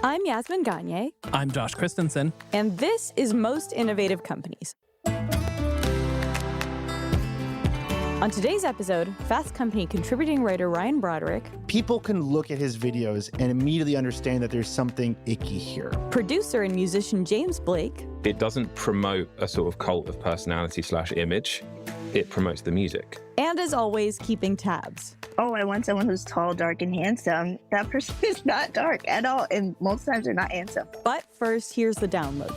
I'm Yasmin Gagne. I'm Josh Christensen. And this is Most Innovative Companies. On today's episode, Fast Company contributing writer Ryan Broderick. People can look at his videos and immediately understand that there's something icky here. Producer and musician James Blake. It doesn't promote a sort of cult of personality / image. It promotes the music. And as always, keeping tabs. Oh, I want someone who's tall, dark, and handsome. That person is not dark at all, and most times they're not handsome. But first, here's the download.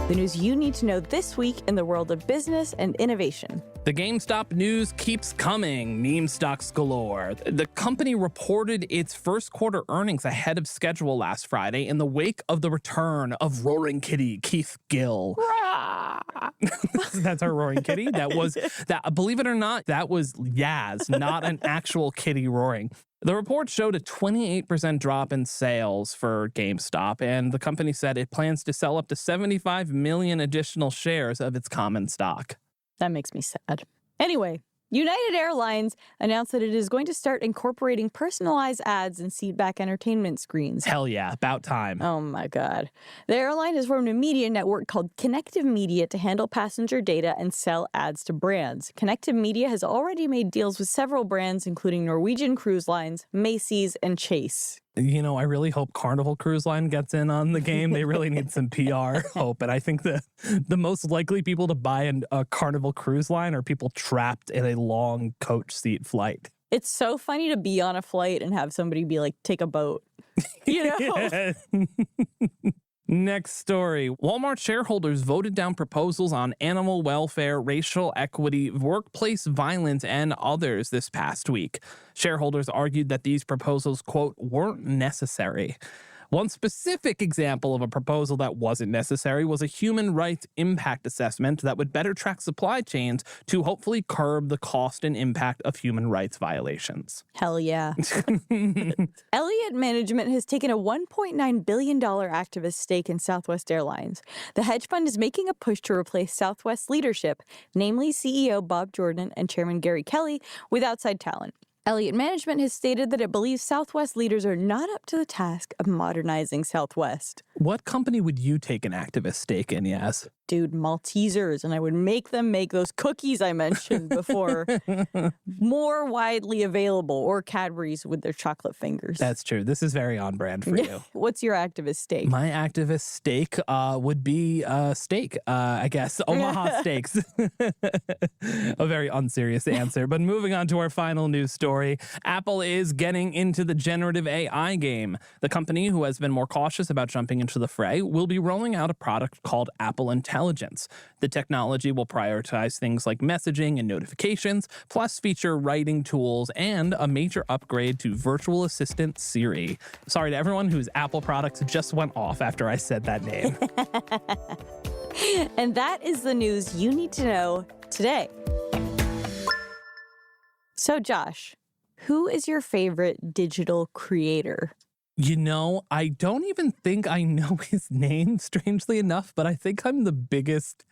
The news you need to know this week in the world of business and innovation. The GameStop news keeps coming. Meme stocks galore. The company reported its first quarter earnings ahead of schedule last Friday in the wake of the return of Roaring Kitty Keith Gill. That's our Roaring Kitty. Believe it or not, that was Yaz, not an actual kitty roaring. The report showed a 28% drop in sales for GameStop, and the company said it plans to sell up to 75 million additional shares of its common stock. That makes me sad. Anyway, United Airlines announced that it is going to start incorporating personalized ads in seatback entertainment screens. Hell yeah, about time. Oh my God. The airline has formed a media network called Connective Media to handle passenger data and sell ads to brands. Connective Media has already made deals with several brands, including Norwegian Cruise Lines, Macy's, and Chase. You know, I really hope Carnival Cruise Line gets in on the game. They really need some PR hope. And I think the most likely people to buy a Carnival Cruise Line are people trapped in a long coach seat flight. It's so funny to be on a flight and have somebody be like, take a boat. You know? Next story. Walmart shareholders voted down proposals on animal welfare, racial equity, workplace violence, and others this past week. Shareholders argued that these proposals, quote, weren't necessary. One specific example of a proposal that wasn't necessary was a human rights impact assessment that would better track supply chains to hopefully curb the cost and impact of human rights violations. Hell yeah. Elliott Management has taken a $1.9 billion activist stake in Southwest Airlines. The hedge fund is making a push to replace Southwest leadership, namely CEO Bob Jordan and Chairman Gary Kelly, with outside talent. Elliott Management has stated that it believes Southwest leaders are not up to the task of modernizing Southwest. What company would you take an activist stake in, Yas? Dude, Maltesers, and I would make them make those cookies I mentioned before more widely available, or Cadbury's with their chocolate fingers. That's true. This is very on brand for you. What's your activist stake? My activist stake would be steak, I guess. Omaha Steaks. A very unserious answer. But moving on to our final news story, Apple is getting into the generative AI game. The company, who has been more cautious about jumping into the fray, will be rolling out a product called Apple Intelligence. The technology will prioritize things like messaging and notifications, plus feature writing tools and a major upgrade to virtual assistant Siri. Sorry to everyone whose Apple products just went off after I said that name. And that is the news you need to know today. So, Josh, who is your favorite digital creator? You know, I don't even think I know his name, strangely enough, but I think I'm the biggest,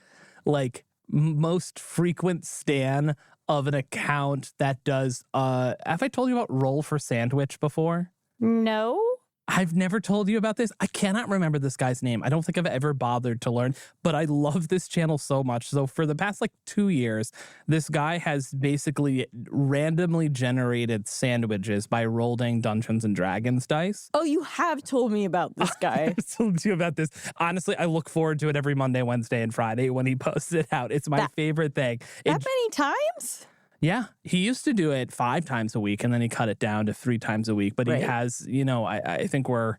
most frequent stan of an account that does, have I told you about Roll for Sandwich before? No. I've never told you about this. I cannot remember this guy's name. I don't think I've ever bothered to learn, but I love this channel so much. So for the past 2 years, this guy has basically randomly generated sandwiches by rolling Dungeons and Dragons dice. Oh, you have told me about this guy. I've told you about this. Honestly, I look forward to it every Monday, Wednesday, and Friday when he posts it out. It's my favorite thing. That many times? Yeah, he used to do it 5 times a week, and then he cut it down to 3 times a week. But He has, I think we're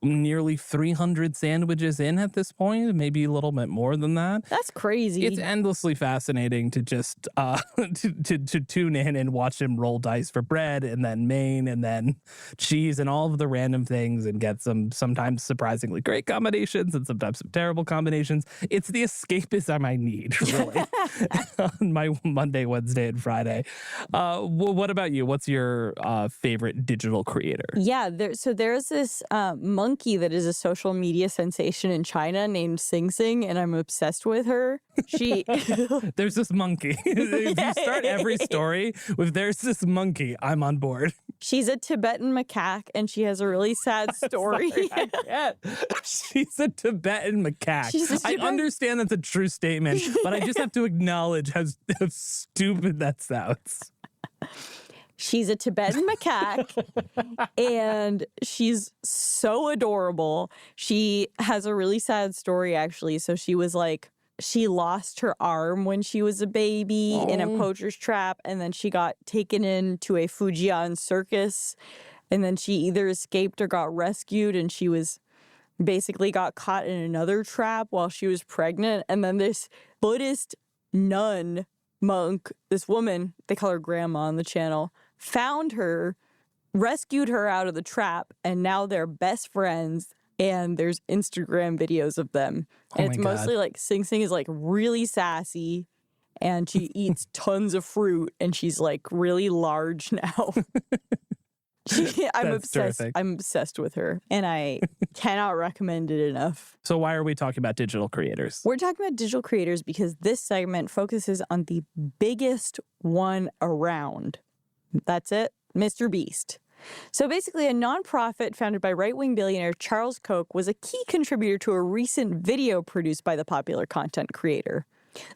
nearly 300 sandwiches in at this point, maybe a little bit more than that. That's crazy. It's endlessly fascinating to just to tune in and watch him roll dice for bread and then main and then cheese and all of the random things and get some sometimes surprisingly great combinations and sometimes some terrible combinations. It's the escapism I need, really, on my Monday, Wednesday, and Friday. What about you? What's your favorite digital creator? Yeah, there's this monkey that is a social media sensation in China named Sing Sing, and I'm obsessed with her. There's this monkey. If you start every story with "there's this monkey," I'm on board. She's a Tibetan macaque, and she has a really sad story. Sorry, I can't. She's a Tibetan macaque. She's a I Tibetan- understand that's a true statement, but I just have to acknowledge how stupid that sounds. She's a Tibetan macaque, and she's so adorable. She has a really sad story, actually. So she was like, she lost her arm when she was a baby in a poacher's trap, and then she got taken into a Fujian circus, and then she either escaped or got rescued, and she was basically got caught in another trap while she was pregnant. And then this Buddhist nun monk, this woman, they call her grandma on the channel, found her, rescued her out of the trap, and now they're best friends. And there's Instagram videos of them. And it's mostly like Sing Sing is like really sassy, and she eats tons of fruit, and she's like really large now. I'm obsessed. Terrific. I'm obsessed with her, and I cannot recommend it enough. So why are we talking about digital creators? We're talking about digital creators because this segment focuses on the biggest one around. That's it, MrBeast. So basically, a nonprofit founded by right-wing billionaire Charles Koch was a key contributor to a recent video produced by the popular content creator.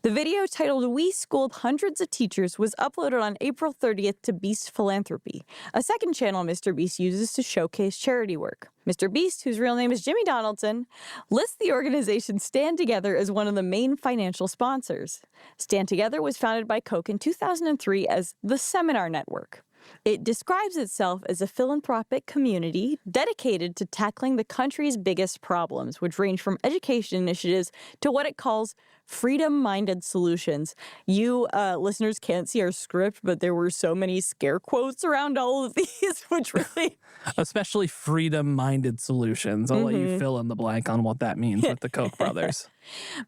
The video, titled "We Schooled Hundreds of Teachers," was uploaded on April 30th to Beast Philanthropy, a second channel MrBeast uses to showcase charity work. MrBeast, whose real name is Jimmy Donaldson, lists the organization Stand Together as one of the main financial sponsors. Stand Together was founded by Koch in 2003 as the Seminar Network. It describes itself as a philanthropic community dedicated to tackling the country's biggest problems, which range from education initiatives to what it calls freedom-minded solutions. You listeners can't see our script, but there were so many scare quotes around all of these, which really... Especially freedom-minded solutions. I'll let you fill in the blank on what that means with the Koch brothers.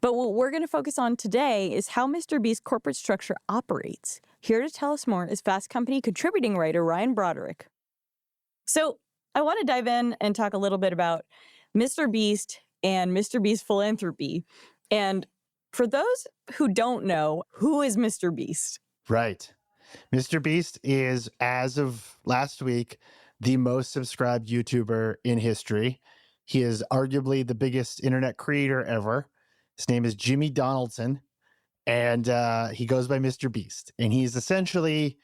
But what we're going to focus on today is how MrBeast's corporate structure operates. Here to tell us more is Fast Company contributing writer Ryan Broderick. So I want to dive in and talk a little bit about MrBeast and MrBeast Philanthropy. And for those who don't know, who is MrBeast? Right. MrBeast is, as of last week, the most subscribed YouTuber in history. He is arguably the biggest internet creator ever. His name is Jimmy Donaldson, and he goes by MrBeast. And he's essentially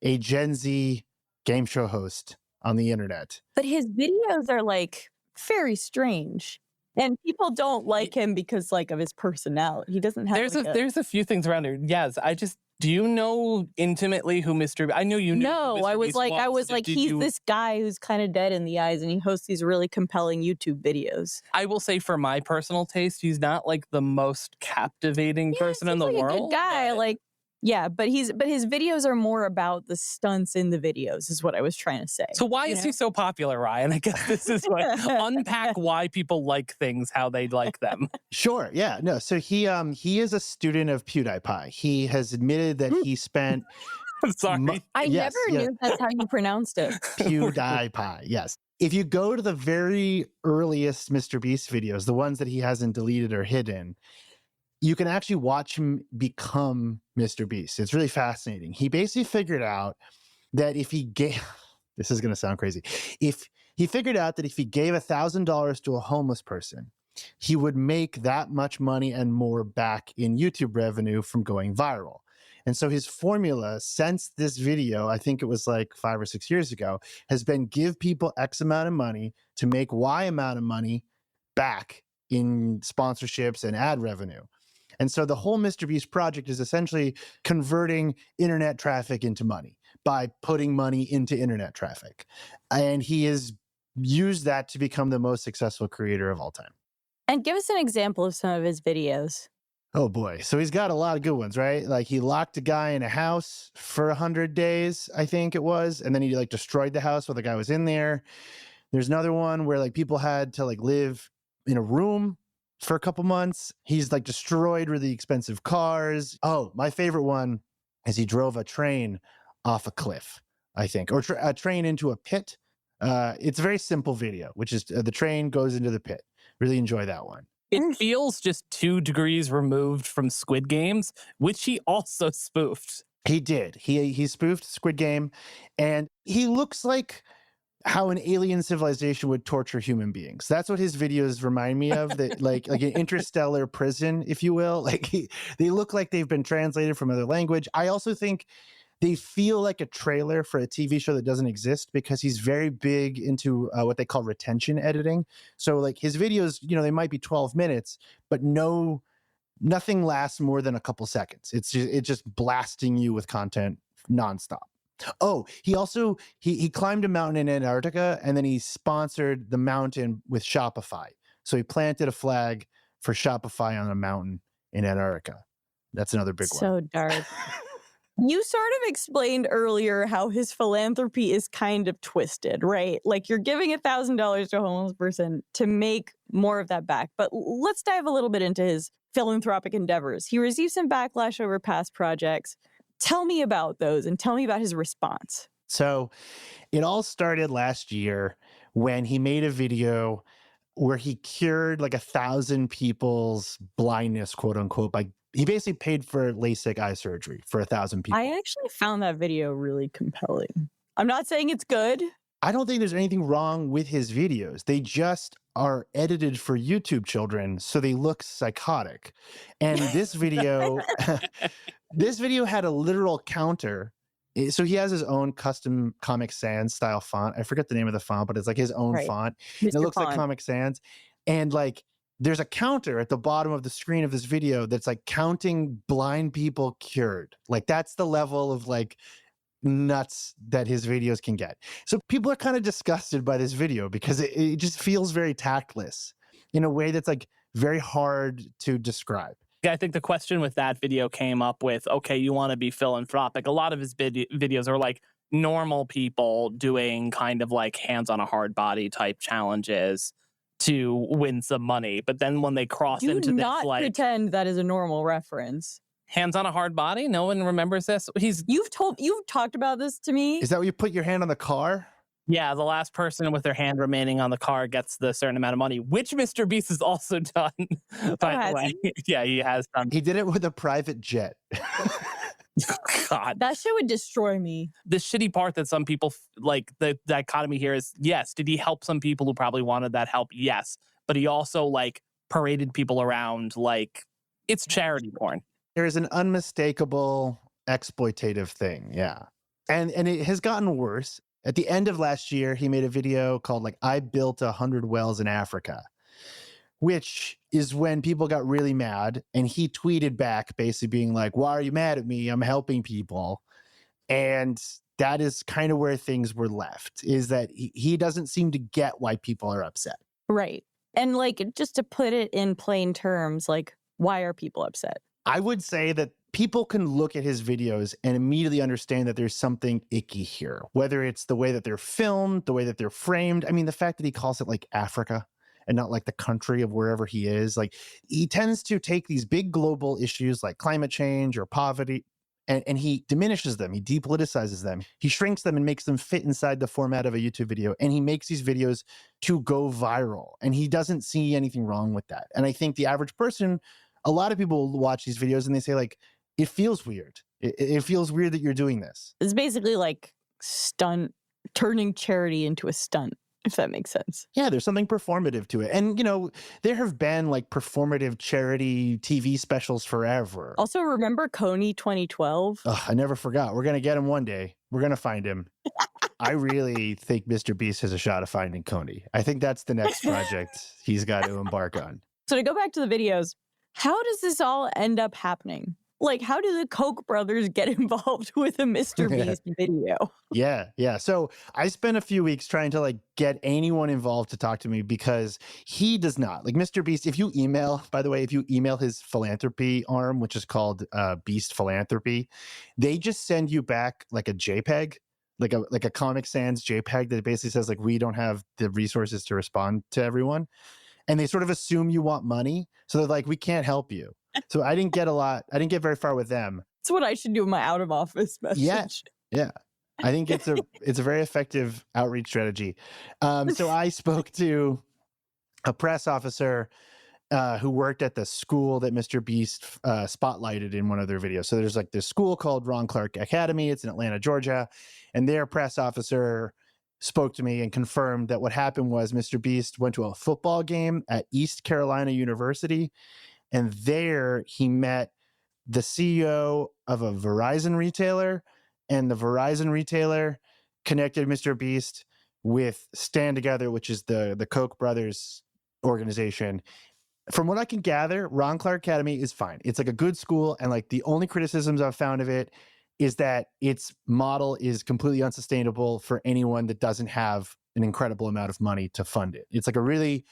a Gen Z game show host on the internet. But his videos are like very strange. And people don't like him because like of his personality. He doesn't have There's a few things around here. Yes, do you know intimately who Mr. I knew you knew. No, who I was Beast like, Did he's you... this guy who's kind of dead in the eyes, and he hosts these really compelling YouTube videos. I will say, for my personal taste, he's not like the most captivating person in the like world. A good guy, like but his videos are more about the stunts in the videos, is what I was trying to say. So why is he so popular, Ryan? I guess this is what unpack why people like things, how they like them. Sure. Yeah. No. So he is a student of PewDiePie. He has admitted that he spent. I'm sorry. I never knew that's how you pronounced it. PewDiePie. Yes. If you go to the very earliest MrBeast videos, the ones that he hasn't deleted or hidden, you can actually watch him become MrBeast. It's really fascinating. He basically figured out that if he gave, this is going to sound crazy, if he figured out that if he gave $1,000 to a homeless person, he would make that much money and more back in YouTube revenue from going viral. And so his formula since this video, I think it was like 5 or 6 years ago, has been give people X amount of money to make Y amount of money back in sponsorships and ad revenue. And so the whole MrBeast project is essentially converting internet traffic into money by putting money into internet traffic. And he has used that to become the most successful creator of all time. And give us an example of some of his videos. Oh boy. So he's got a lot of good ones, right? Like he locked a guy in a house for 100 days, I think it was. And then he like destroyed the house while the guy was in there. There's another one where like people had to like live in a room for a couple months. He's like destroyed really expensive cars. Oh, my favorite one is he drove a train off a cliff, I think, or a train into a pit. It's a very simple video, which is the train goes into the pit. Really enjoy that one. It feels just 2 degrees removed from Squid Games, which he also spoofed. He did. He spoofed Squid Game, and he looks like how an alien civilization would torture human beings. That's what his videos remind me of. That like an interstellar prison, if you will. Like they look like they've been translated from another language. I also think they feel like a trailer for a TV show that doesn't exist because he's very big into what they call retention editing. So like his videos, they might be 12 minutes, but nothing lasts more than a couple seconds. It's just blasting you with content nonstop. Oh, he also he climbed a mountain in Antarctica, and then he sponsored the mountain with Shopify. So he planted a flag for Shopify on a mountain in Antarctica. That's another big one. So dark. You sort of explained earlier how his philanthropy is kind of twisted, right? Like you're giving $1,000 to a homeless person to make more of that back. But let's dive a little bit into his philanthropic endeavors. He received some backlash over past projects. Tell me about those and tell me about his response. So it all started last year when he made a video where he cured like 1,000 people's blindness, quote unquote, by he basically paid for LASIK eye surgery for 1,000 people. I actually found that video really compelling. I'm not saying it's good. I don't think there's anything wrong with his videos. They just are edited for YouTube children, so they look psychotic. And this video, this video had a literal counter. So he has his own custom Comic Sans style font. I forget the name of the font, but it's like his own font. And it looks like Comic Sans. And like, there's a counter at the bottom of the screen of this video that's like counting blind people cured. Like that's the level of like nuts that his videos can get. So people are kind of disgusted by this video because it just feels very tactless in a way that's like very hard to describe. I think the question with that video came up with, okay, you want to be philanthropic. A lot of his videos are like normal people doing kind of like hands on a hard body type challenges to win some money. But then when they cross into this, like... Do not pretend that is a normal reference. Hands on a hard body? No one remembers this? You've talked about this to me. Is that when you put your hand on the car? Yeah, the last person with their hand remaining on the car gets the certain amount of money, which MrBeast has also done, by the way. Yeah, he has done. He did it with a private jet. God. That shit would destroy me. The shitty part that some people, like, the dichotomy here is, yes, did he help some people who probably wanted that help? Yes. But he also, like, paraded people around like it's charity porn. There is an unmistakable exploitative thing, yeah. And it has gotten worse. At the end of last year, he made a video called, like, I built 100 wells in Africa, which is when people got really mad. And he tweeted back basically being like, why are you mad at me? I'm helping people. And that is kind of where things were left, is that he doesn't seem to get why people are upset. Right. And, like, just to put it in plain terms, like, why are people upset? I would say that people can look at his videos and immediately understand that there's something icky here, whether it's the way that they're filmed, the way that they're framed. I mean, the fact that he calls it like Africa and not like the country of wherever he is. Like, he tends to take these big global issues like climate change or poverty, and he diminishes them. He depoliticizes them. He shrinks them and makes them fit inside the format of a YouTube video. And he makes these videos to go viral. And he doesn't see anything wrong with that. And I think the average person, a lot of people will watch these videos and they say, like, it feels weird. It feels weird that you're doing this. It's basically like turning charity into a stunt, if that makes sense. Yeah, there's something performative to it. And, you know, there have been like performative charity TV specials forever. Also, remember Coney 2012? Ugh, I never forgot. We're going to get him one day. We're going to find him. I really think MrBeast has a shot of finding Coney. I think that's the next project he's got to embark on. So to go back to the videos, how does this all end up happening? Like, how do the Koch brothers get involved with a MrBeast video? Yeah. So I spent a few weeks trying to like get anyone involved to talk to me because he does not. Like MrBeast, if you email his philanthropy arm, which is called Beast Philanthropy, they just send you back like a JPEG, like a Comic Sans JPEG that basically says like, we don't have the resources to respond to everyone. And they sort of assume you want money. So they're like, we can't help you. So I didn't get very far with them. That's what I should do in my out of office message. Yeah. I think it's a very effective outreach strategy. So I spoke to a press officer who worked at the school that Mr. Beast spotlighted in one of their videos. So there's like this school called Ron Clark Academy. It's in Atlanta, Georgia. And their press officer spoke to me and confirmed that what happened was Mr. Beast went to a football game at East Carolina University. And there he met the CEO of a Verizon retailer. And the Verizon retailer connected Mr. Beast with Stand Together, which is the Koch brothers organization. From what I can gather, Ron Clark Academy is fine. It's like a good school. And like the only criticisms I've found of it is that its model is completely unsustainable for anyone that doesn't have an incredible amount of money to fund it. It's like a really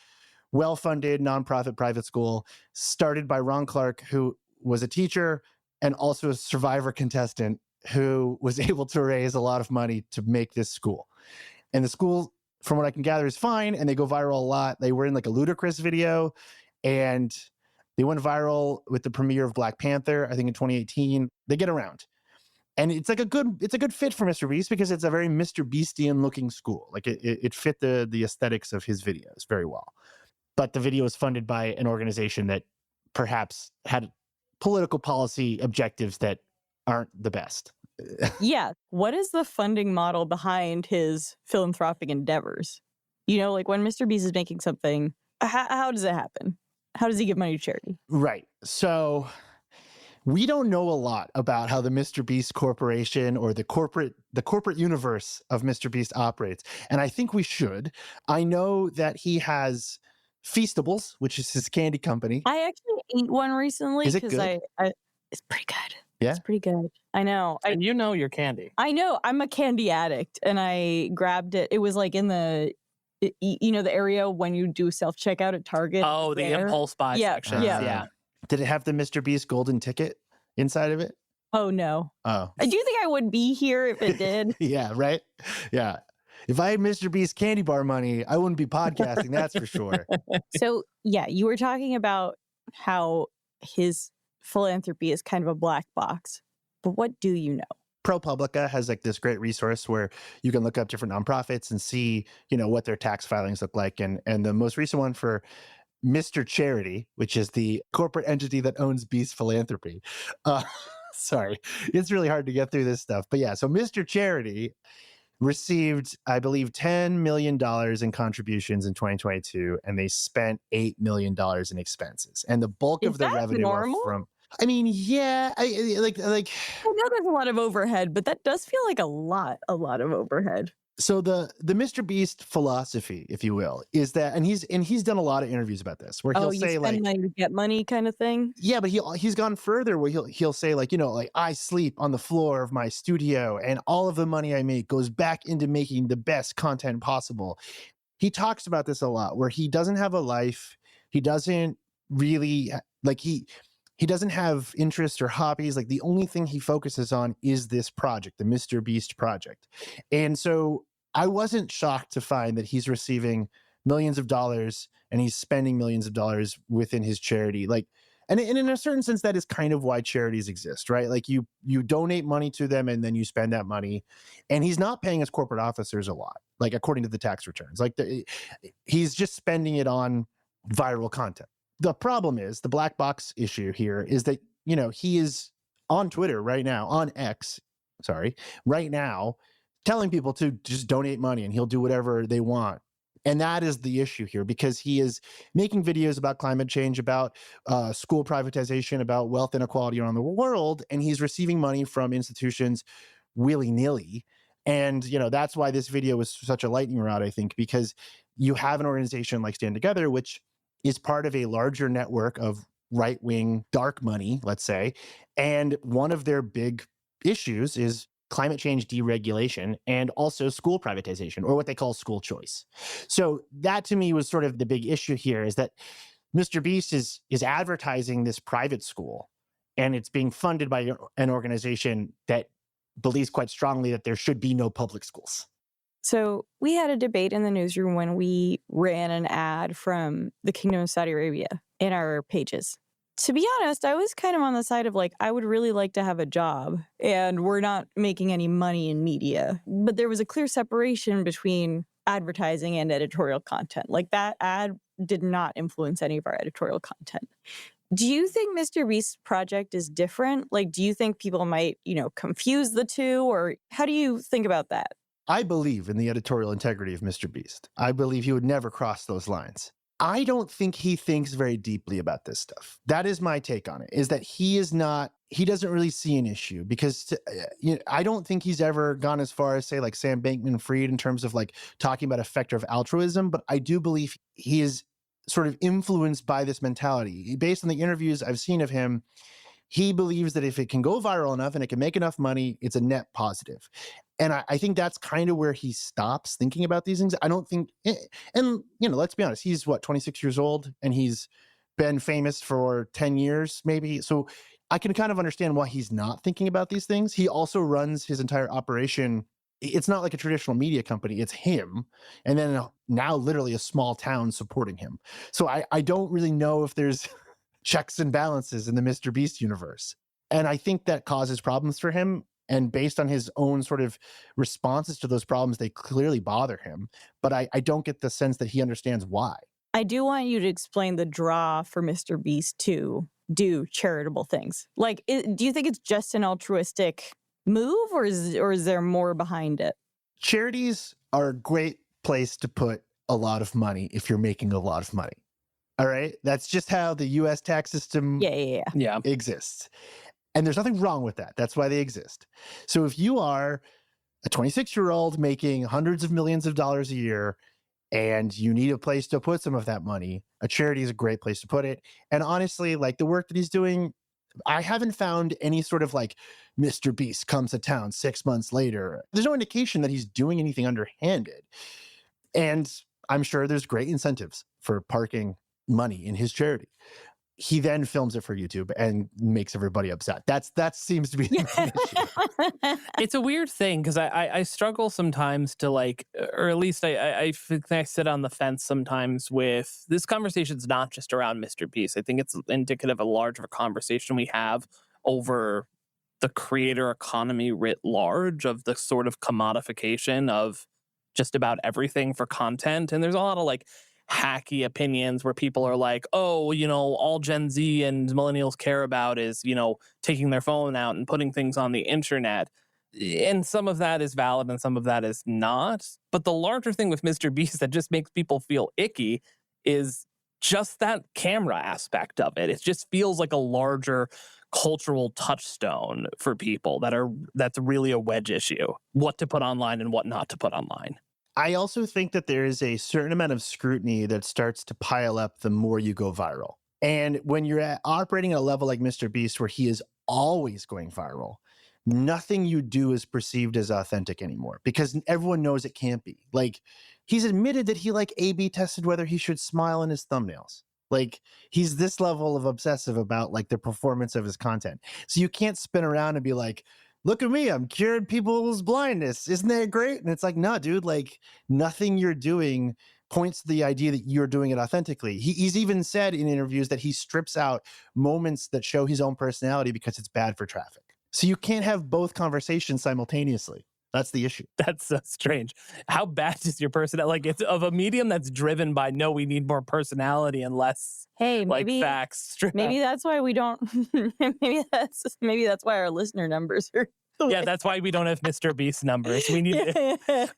well-funded nonprofit private school started by Ron Clark, who was a teacher and also a Survivor contestant who was able to raise a lot of money to make this school. And the school, from what I can gather, is fine. And they go viral a lot. They were in like a Ludacris video. And they went viral with the premiere of Black Panther, I think in 2018. They get around. And it's like a good fit for Mr. Beast because it's a very Mr. Beastian looking school. Like it fit the aesthetics of his videos very well. But the video is funded by an organization that perhaps had political policy objectives that aren't the best. Yeah. What is the funding model behind his philanthropic endeavors? You know, like when Mr. Beast is making something, how does it happen? How does he give money to charity? Right. So we don't know a lot about how the Mr. Beast Corporation or the corporate universe of Mr. Beast operates. And I think we should. I know that he has Feastables, which is his candy company. I actually ate one recently. Is it good? It's pretty good. Yeah? It's pretty good. I know. And you know your candy. I know. I'm a candy addict. And I grabbed it. It was like in the area when you do self-checkout at Target. Oh, the impulse buy section. Yeah. Did it have the Mr. Beast golden ticket inside of it? Oh, no. Oh. I do think I would be here if it did. Yeah, right? Yeah. If I had Mr. Beast candy bar money, I wouldn't be podcasting, that's for sure. So, yeah, you were talking about how his philanthropy is kind of a black box. But what do you know? ProPublica has like this great resource where you can look up different nonprofits and see, what their tax filings look like. And the most recent one for Mr. Charity, which is the corporate entity that owns Beast Philanthropy. Sorry, it's really hard to get through this stuff. But yeah, so Mr. Charity received, I believe, $10 million in contributions in 2022, and they spent $8 million in expenses. And the bulk of the revenue are from... I mean, yeah, I like. I know there's a lot of overhead, but that does feel like a lot of overhead. So the Mr. Beast philosophy, if you will, is that, and he's done a lot of interviews about this, where he'll say like, money to get money kind of thing. Yeah, but he's gone further, where he'll say like, like I sleep on the floor of my studio, and all of the money I make goes back into making the best content possible. He talks about this a lot, where he doesn't have a life. He doesn't really he doesn't have interests or hobbies. Like the only thing he focuses on is this project, the Mr. Beast project. And so I wasn't shocked to find that he's receiving millions of dollars and he's spending millions of dollars within his charity. Like, and in a certain sense, that is kind of why charities exist, right? Like you donate money to them and then you spend that money. And he's not paying his corporate officers a lot, like according to the tax returns. Like he's just spending it on viral content. The problem is, the black box issue here is that, he is on Twitter right now, on X, right now, telling people to just donate money and he'll do whatever they want. And that is the issue here, because he is making videos about climate change, about school privatization, about wealth inequality around the world, and he's receiving money from institutions willy-nilly. And, that's why this video was such a lightning rod, I think, because you have an organization like Stand Together, which is part of a larger network of right-wing dark money, let's say. And one of their big issues is climate change deregulation and also school privatization, or what they call school choice. So that to me was sort of the big issue here, is that Mr. Beast is advertising this private school, and it's being funded by an organization that believes quite strongly that there should be no public schools. So we had a debate in the newsroom when we ran an ad from the Kingdom of Saudi Arabia in our pages. To be honest, I was kind of on the side of like, I would really like to have a job, and we're not making any money in media. But there was a clear separation between advertising and editorial content. Like that ad did not influence any of our editorial content. Do you think MrBeast's project is different? Like, do you think people might, confuse the two, or how do you think about that? I believe in the editorial integrity of MrBeast. I believe he would never cross those lines. I don't think he thinks very deeply about this stuff. That is my take on it, is that he doesn't really see an issue because I don't think he's ever gone as far as, say, like Sam Bankman-Fried in terms of like talking about effective altruism, but I do believe he is sort of influenced by this mentality. Based on the interviews I've seen of him, he believes that if it can go viral enough and it can make enough money, it's a net positive. And I think that's kind of where he stops thinking about these things. I don't think, and let's be honest, he's 26 years old and he's been famous for 10 years maybe. So I can kind of understand why he's not thinking about these things. He also runs his entire operation. It's not like a traditional media company. It's him. And then now literally a small town supporting him. So I don't really know if there's checks and balances in the MrBeast universe. And I think that causes problems for him. And based on his own sort of responses to those problems, they clearly bother him. But I don't get the sense that he understands why. I do want you to explain the draw for MrBeast to do charitable things. Like, do you think it's just an altruistic move, or is there more behind it? Charities are a great place to put a lot of money if you're making a lot of money. All right? That's just how the U.S. tax system exists. And there's nothing wrong with that. That's why they exist. So if you are a 26-year-old making hundreds of millions of dollars a year and you need a place to put some of that money, a charity is a great place to put it. And honestly, like the work that he's doing, I haven't found any sort of like MrBeast comes to town 6 months later. There's no indication that he's doing anything underhanded. And I'm sure there's great incentives for parking money in his charity. He then films it for YouTube and makes everybody upset. That seems to be the main issue. It's a weird thing because I struggle sometimes to like, or at least I sit on the fence sometimes with this conversation's not just around MrBeast. I think it's indicative of a larger conversation we have over the creator economy writ large, of the sort of commodification of just about everything for content. And there's a lot of like hacky opinions where people are like, oh, all Gen Z and millennials care about is, taking their phone out and putting things on the internet. And some of that is valid and some of that is not. But the larger thing with MrBeast that just makes people feel icky is just that camera aspect of it. It just feels like a larger cultural touchstone for people that's really a wedge issue. What to put online and what not to put online. I also think that there is a certain amount of scrutiny that starts to pile up the more you go viral. And when you're operating at a level like MrBeast, where he is always going viral, nothing you do is perceived as authentic anymore because everyone knows it can't be. Like, he's admitted that he like A/B tested whether he should smile in his thumbnails. Like, he's this level of obsessive about like the performance of his content. So you can't spin around and be like, look at me, I'm cured people's blindness. Isn't that great? And it's like, no, dude, like nothing you're doing points to the idea that you're doing it authentically. He's even said in interviews that he strips out moments that show his own personality because it's bad for traffic. So you can't have both conversations simultaneously. That's the issue. That's so strange. How bad is your personality? Like, it's of a medium that's driven by, no, we need more personality and less facts. Maybe that's why we don't. maybe that's why our listener numbers are. Yeah, that's why we don't have MrBeast numbers. We need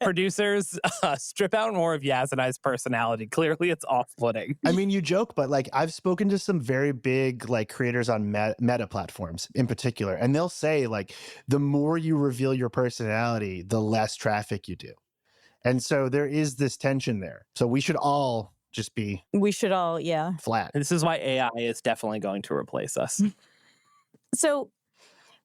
producers strip out more of Yaz and I's personality. Clearly, it's off-putting. I mean, you joke, but like I've spoken to some very big like creators on meta platforms in particular, and they'll say like the more you reveal your personality, the less traffic you do, and so there is this tension there. So we should all just be. We should all, flat. And this is why AI is definitely going to replace us. So,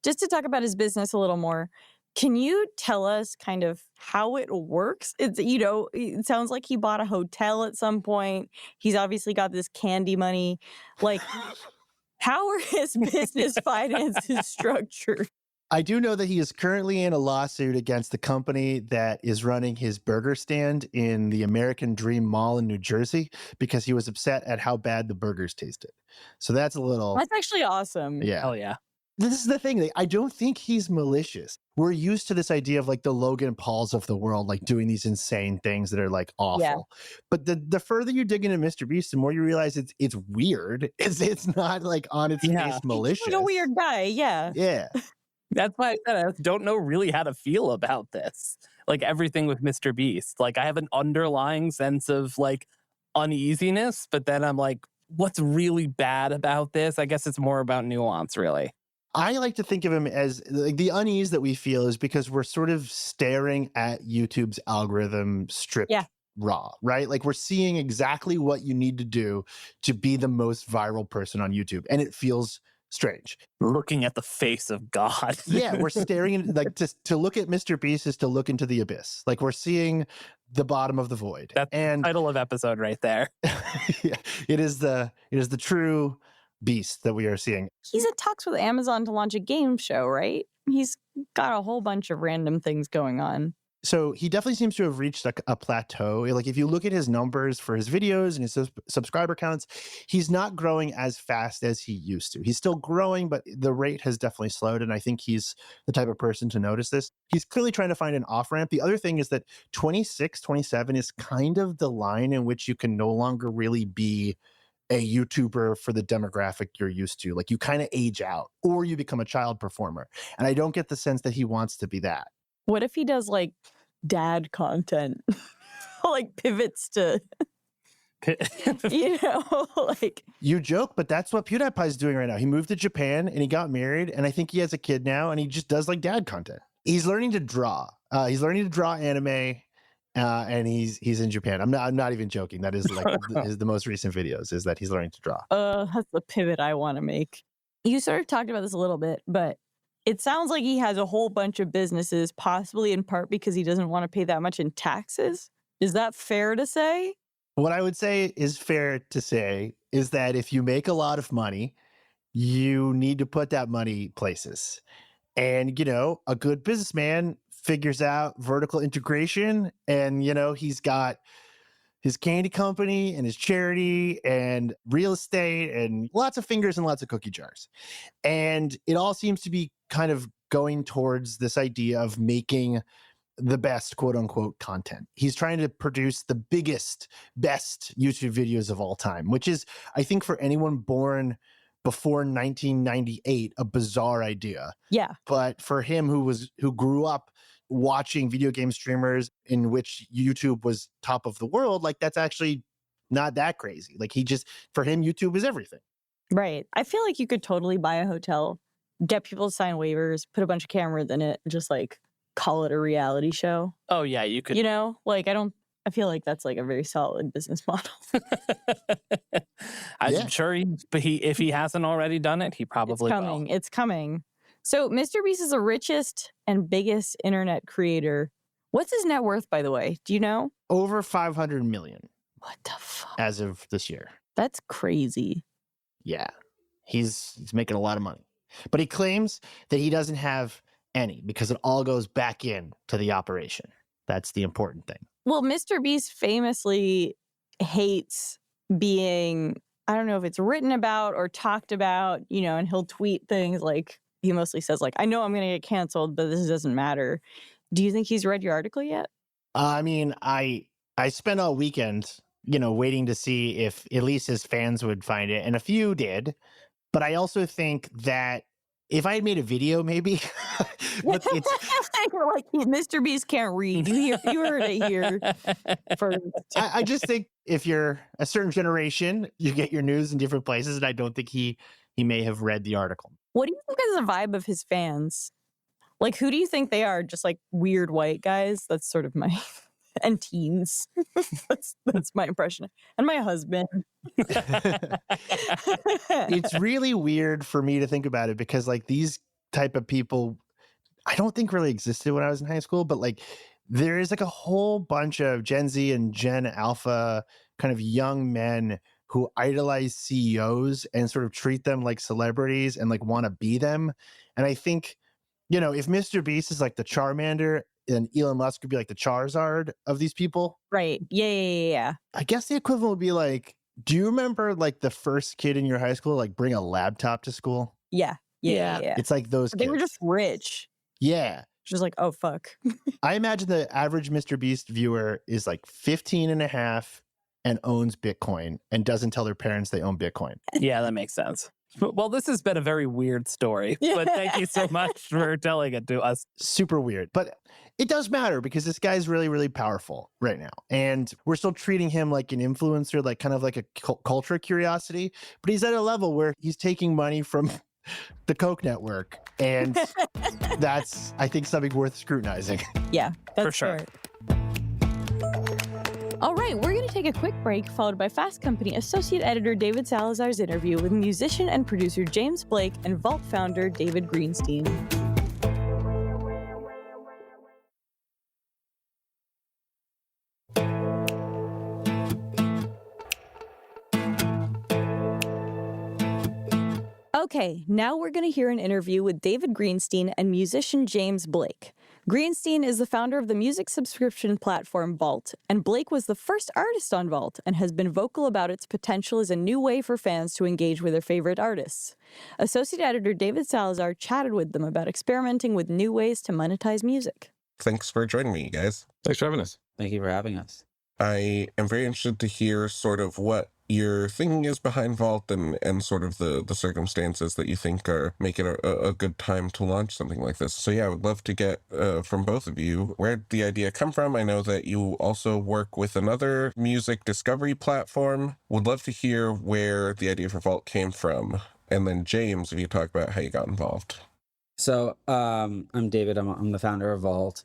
just to talk about his business a little more, can you tell us kind of how it works? It's, it sounds like he bought a hotel at some point. He's obviously got this candy money. Like, how are his business finances structured? I do know that he is currently in a lawsuit against the company that is running his burger stand in the American Dream Mall in New Jersey because he was upset at how bad the burgers tasted. So that's a little... That's actually awesome. Yeah. Hell yeah. this is the thing. I don't think he's malicious. We're used to this idea of like the Logan Pauls of the world, like doing these insane things that are like awful. Yeah. But the further you dig into MrBeast, the more you realize it's weird. It's not like on its face malicious. He's like a weird guy. Yeah. Yeah. That's why I said I don't know really how to feel about this. Like everything with MrBeast. Like I have an underlying sense of like uneasiness, but then I'm like, what's really bad about this? I guess it's more about nuance, really. I like to think of him as like the unease that we feel is because we're sort of staring at YouTube's algorithm stripped raw, right? Like we're seeing exactly what you need to do to be the most viral person on YouTube. And it feels strange. Looking at the face of God. Yeah, we're staring at like to look at MrBeast is to look into the abyss. Like we're seeing the bottom of the void. That's the title of episode right there. Yeah, it is the true beast that we are seeing. He's in talks with Amazon to launch a game show, right? He's got a whole bunch of random things going on. So he definitely seems to have reached a plateau. Like if you look at his numbers for his videos and his subscriber counts, he's not growing as fast as he used to. He's still growing, but the rate has definitely slowed. And I think he's the type of person to notice this. He's clearly trying to find an off-ramp. The other thing is that 26, 27 is kind of the line in which you can no longer really be a YouTuber for the demographic you're used to. Like you kind of age out or you become a child performer. And I don't get the sense that he wants to be that. What if he does like dad content? Like pivots to, like. You joke, but that's what PewDiePie's doing right now. He moved to Japan and he got married. And I think he has a kid now and he just does like dad content. He's learning to draw. He's learning to draw anime. And he's in Japan. I'm not even joking. That is like the most recent videos is that he's learning to draw. That's the pivot I want to make. You sort of talked about this a little bit, but it sounds like he has a whole bunch of businesses, possibly in part because he doesn't want to pay that much in taxes. Is that fair to say? What I would say is fair to say is that if you make a lot of money, you need to put that money places. And, a good businessman figures out vertical integration and, he's got his candy company and his charity and real estate and lots of fingers and lots of cookie jars. And it all seems to be kind of going towards this idea of making the best quote unquote content. He's trying to produce the biggest, best YouTube videos of all time, which is, I think, for anyone born before 1998, a bizarre idea. Yeah. But for him who grew up watching video game streamers in which YouTube was top of the world, like that's actually not that crazy. Like for him, YouTube is everything. Right. I feel like you could totally buy a hotel, get people to sign waivers, put a bunch of cameras in it, and just like call it a reality show. Oh yeah, you could. I feel like that's like a very solid business model. I'm sure if he hasn't already done it, he probably will. It's coming. So MrBeast is the richest and biggest internet creator. What's his net worth, by the way? Do you know? Over 500 million. What the fuck? As of this year. That's crazy. Yeah. He's making a lot of money. But he claims that he doesn't have any because it all goes back in to the operation. That's the important thing. Well, MrBeast famously hates being, I don't know if it's written about or talked about, and he'll tweet things like, he mostly says like, I know I'm going to get canceled, but this doesn't matter. Do you think he's read your article yet? I mean, I spent all weekend, waiting to see if at least his fans would find it. And a few did. But I also think that if I had made a video, maybe. But it's like MrBeast can't read. You heard it here first. I just think if you're a certain generation, you get your news in different places, and I don't think he may have read the article. What do you think is the vibe of his fans? Like, who do you think they are? Just like weird white guys? That's sort of my and teens. that's my impression. And my husband. It's really weird for me to think about it because like these type of people I don't think really existed when I was in high school, but like there is like a whole bunch of Gen Z and Gen Alpha kind of young men who idolize CEOs and sort of treat them like celebrities and like want to be them. And I think, if MrBeast is like the Charmander, and Elon Musk would be like the Charizard of these people. Right. Yeah. I guess the equivalent would be like, do you remember like the first kid in your high school like bring a laptop to school? Yeah. Yeah. It's like those They were kids. just rich. Yeah. Just like, oh, fuck. I imagine the average MrBeast viewer is like 15 and a half and owns Bitcoin and doesn't tell their parents they own Bitcoin. Yeah, that makes sense. Well, this has been a very weird story, but thank you so much for telling it to us. Super weird. But it does matter because this guy's really, really powerful right now. And we're still treating him like an influencer, like kind of like a culture curiosity. But he's at a level where he's taking money from the Koch network. And that's, I think, something worth scrutinizing. Yeah, that's For sure. fair. All right, we're going to take a quick break, followed by Fast Company Associate Editor David Salazar's interview with musician and producer James Blake and Vault founder David Greenstein. Okay, now we're going to hear an interview with David Greenstein and musician James Blake. Greenstein is the founder of the music subscription platform Vault, and Blake was the first artist on Vault and has been vocal about its potential as a new way for fans to engage with their favorite artists. Associate Editor David Salazar chatted with them about experimenting with new ways to monetize music. Thanks for joining me, guys. Thanks for having us. Thank you for having us. I am very interested to hear sort of what your thinking is behind Vault and sort of the circumstances that you think are make it a good time to launch something like this. So yeah, I would love to get from both of you where did the idea come from. I know that you also work with another music discovery platform. Would love to hear where the idea for Vault came from. And then James, if you talk about how you got involved. So I'm David. I'm the founder of Vault.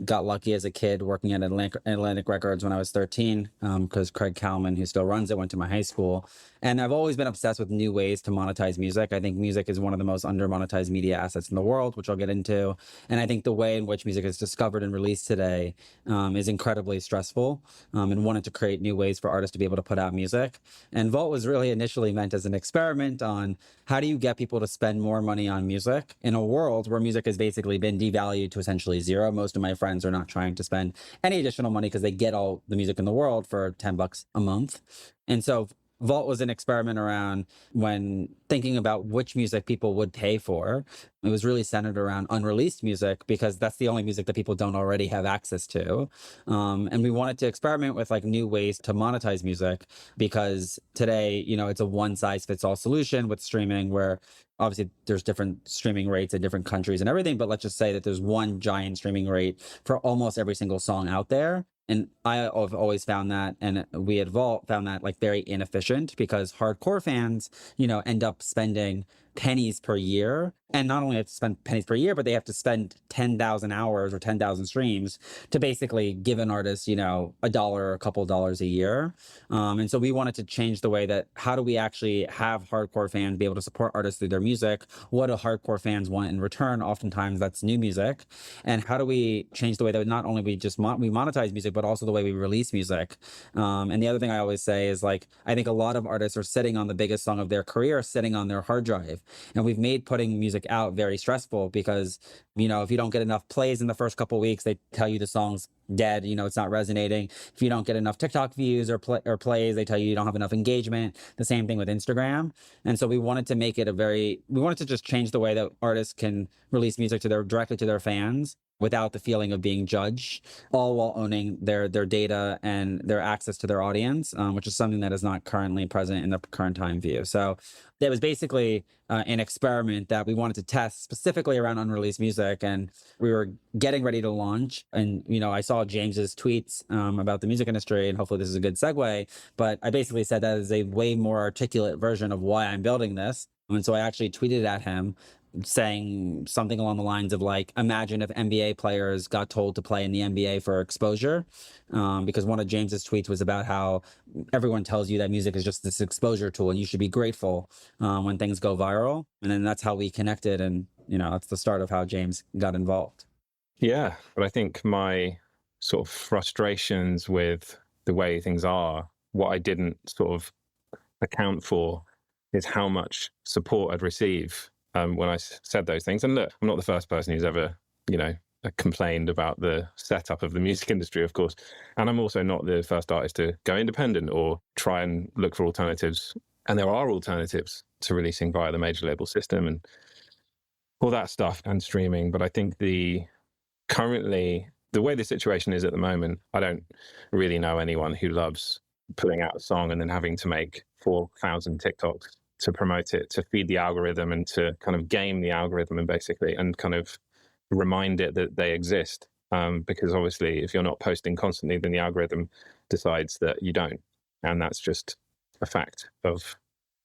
Got lucky as a kid working at Atlantic Records when I was 13 because Craig Kalman, who still runs it, went to my high school. And I've always been obsessed with new ways to monetize music. I think music is one of the most under-monetized media assets in the world, which I'll get into. And I think the way in which music is discovered and released today is incredibly stressful, and wanted to create new ways for artists to be able to put out music. And Vault was really initially meant as an experiment on how do you get people to spend more money on music in a world where music has basically been devalued to essentially zero. Most of my friends are not trying to spend any additional money because they get all the music in the world for $10 a month. And so Vault was an experiment around when thinking about which music people would pay for. It was really centered around unreleased music because that's the only music that people don't already have access to. And we wanted to experiment with like new ways to monetize music because today, you know, it's a one size fits all solution with streaming where obviously there's different streaming rates in different countries and everything, but let's just say that there's one giant streaming rate for almost every single song out there. And I've always found that, and we at Vault found that like very inefficient because hardcore fans, you know, end up spending pennies per year. And not only have to spend pennies per year, but they have to spend 10,000 hours or 10,000 streams to basically give an artist, you know, $1 or a couple dollars a year. And so we wanted to change the way that how do we actually have hardcore fans be able to support artists through their music? What do hardcore fans want in return? Oftentimes that's new music. And how do we change the way that not only we just we monetize music, but also the way we release music? And the other thing I always say is like, I think a lot of artists are sitting on the biggest song of their career, sitting on their hard drive. And we've made putting music out very stressful because, you know, if you don't get enough plays in the first couple of weeks, they tell you the song's dead, you know, it's not resonating. If you don't get enough TikTok views or plays, they tell you don't have enough engagement. The same thing with Instagram. And so we wanted to make it we wanted to just change the way that artists can release music directly to their fans without the feeling of being judged, all while owning their data and their access to their audience, which is something that is not currently present in the current time view. So that was basically an experiment that we wanted to test specifically around unreleased music. And we were getting ready to launch. And, you know, I saw James's tweets about the music industry, and hopefully this is a good segue. But I basically said that is a way more articulate version of why I'm building this. And so I actually tweeted at him saying something along the lines of like, imagine if NBA players got told to play in the NBA for exposure, because one of James's tweets was about how everyone tells you that music is just this exposure tool and you should be grateful when things go viral. And then that's how we connected. And, you know, that's the start of how James got involved. Yeah, but I think my sort of frustrations with the way things are, what I didn't sort of account for is how much support I'd receive when I said those things. And look, I'm not the first person who's ever, you know, complained about the setup of the music industry, of course. And I'm also not the first artist to go independent or try and look for alternatives. And there are alternatives to releasing via the major label system. And all that stuff and streaming. But I think currently, the way the situation is at the moment, I don't really know anyone who loves putting out a song and then having to make 4,000 TikToks to promote it, to feed the algorithm and to kind of game the algorithm and basically, and kind of remind it that they exist. Because obviously, if you're not posting constantly, then the algorithm decides that you don't. And that's just a fact of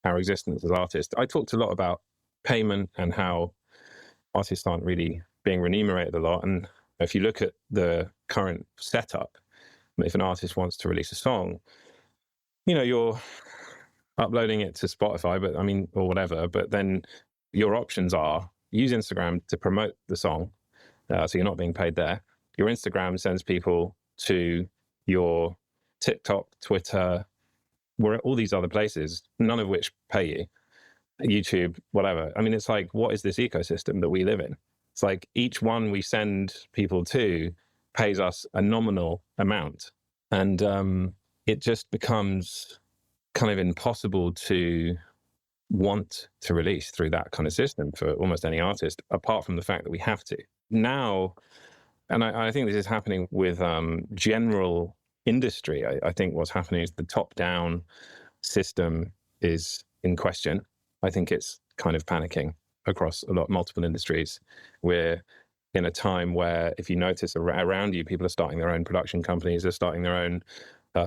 our existence as artists. I talked a lot about payment and how artists aren't really being remunerated a lot. And if you look at the current setup, if an artist wants to release a song, you're uploading it to Spotify, or whatever, but then your options are use Instagram to promote the song. So you're not being paid there. Your Instagram sends people to your TikTok, Twitter, all these other places, none of which pay you. YouTube, whatever. It's like, what is this ecosystem that we live in? It's like each one we send people to pays us a nominal amount. And it just becomes kind of impossible to want to release through that kind of system for almost any artist, apart from the fact that we have to. Now, and I think this is happening with general industry. I think what's happening is the top-down system is in question. I think it's kind of panicking across multiple industries. We're in a time where, if you notice around you, people are starting their own production companies, they're starting their own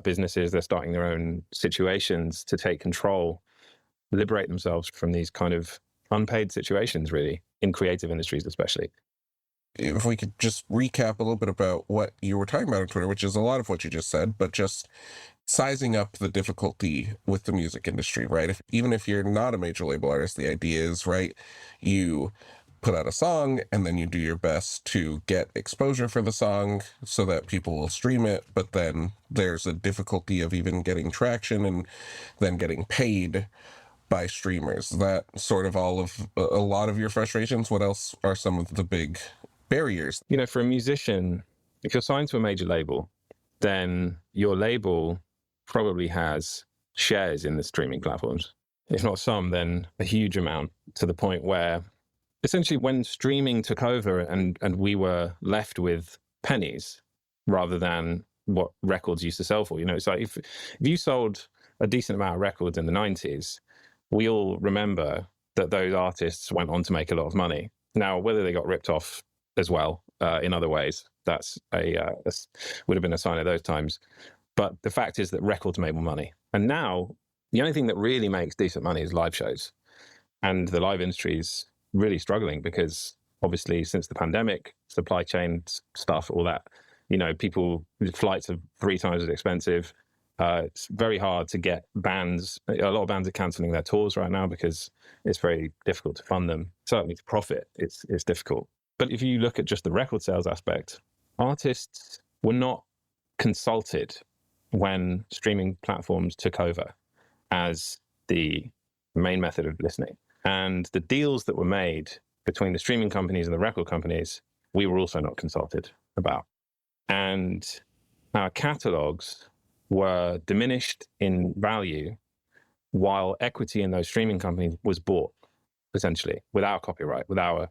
businesses, they're starting their own situations to take control, liberate themselves from these kind of unpaid situations, really, in creative industries especially. If we could just recap a little bit about what you were talking about on Twitter, which is a lot of what you just said, but just sizing up the difficulty with the music industry, right? Even if you're not a major label artist, the idea is, right, you put out a song and then you do your best to get exposure for the song so that people will stream it, but then there's a difficulty of even getting traction and then getting paid by streamers. That sort of a lot of your frustrations. What else are some of the big barriers? For a musician, if you're signed to a major label, then your label probably has shares in the streaming platforms. If not some, then a huge amount, to the point where essentially when streaming took over and we were left with pennies rather than what records used to sell for, it's like if you sold a decent amount of records in the 90s, we all remember that those artists went on to make a lot of money. Now, whether they got ripped off as well in other ways, that's would have been a sign of those times. But the fact is that records made more money. And now the only thing that really makes decent money is live shows. And the live industry is really struggling because obviously since the pandemic, supply chain stuff, all that, flights are 3 times as expensive. It's very hard to get bands. A lot of bands are cancelling their tours right now because it's very difficult to fund them. Certainly to profit, it's difficult. But if you look at just the record sales aspect, artists were not consulted when streaming platforms took over as the main method of listening. And the deals that were made between the streaming companies and the record companies, we were also not consulted about. And our catalogs were diminished in value while equity in those streaming companies was bought, essentially, without copyright, with our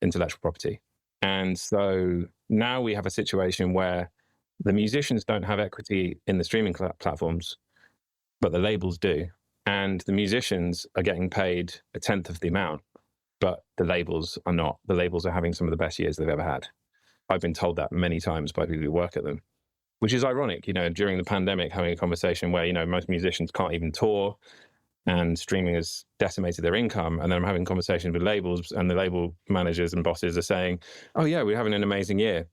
intellectual property. And so now we have a situation where the musicians don't have equity in the streaming platforms, but the labels do. And the musicians are getting paid 1/10 of the amount, but the labels are not. The labels are having some of the best years they've ever had. I've been told that many times by people who work at them, which is ironic, during the pandemic, having a conversation where, most musicians can't even tour and streaming has decimated their income. And then I'm having conversations with labels and the label managers and bosses are saying, oh yeah, we're having an amazing year.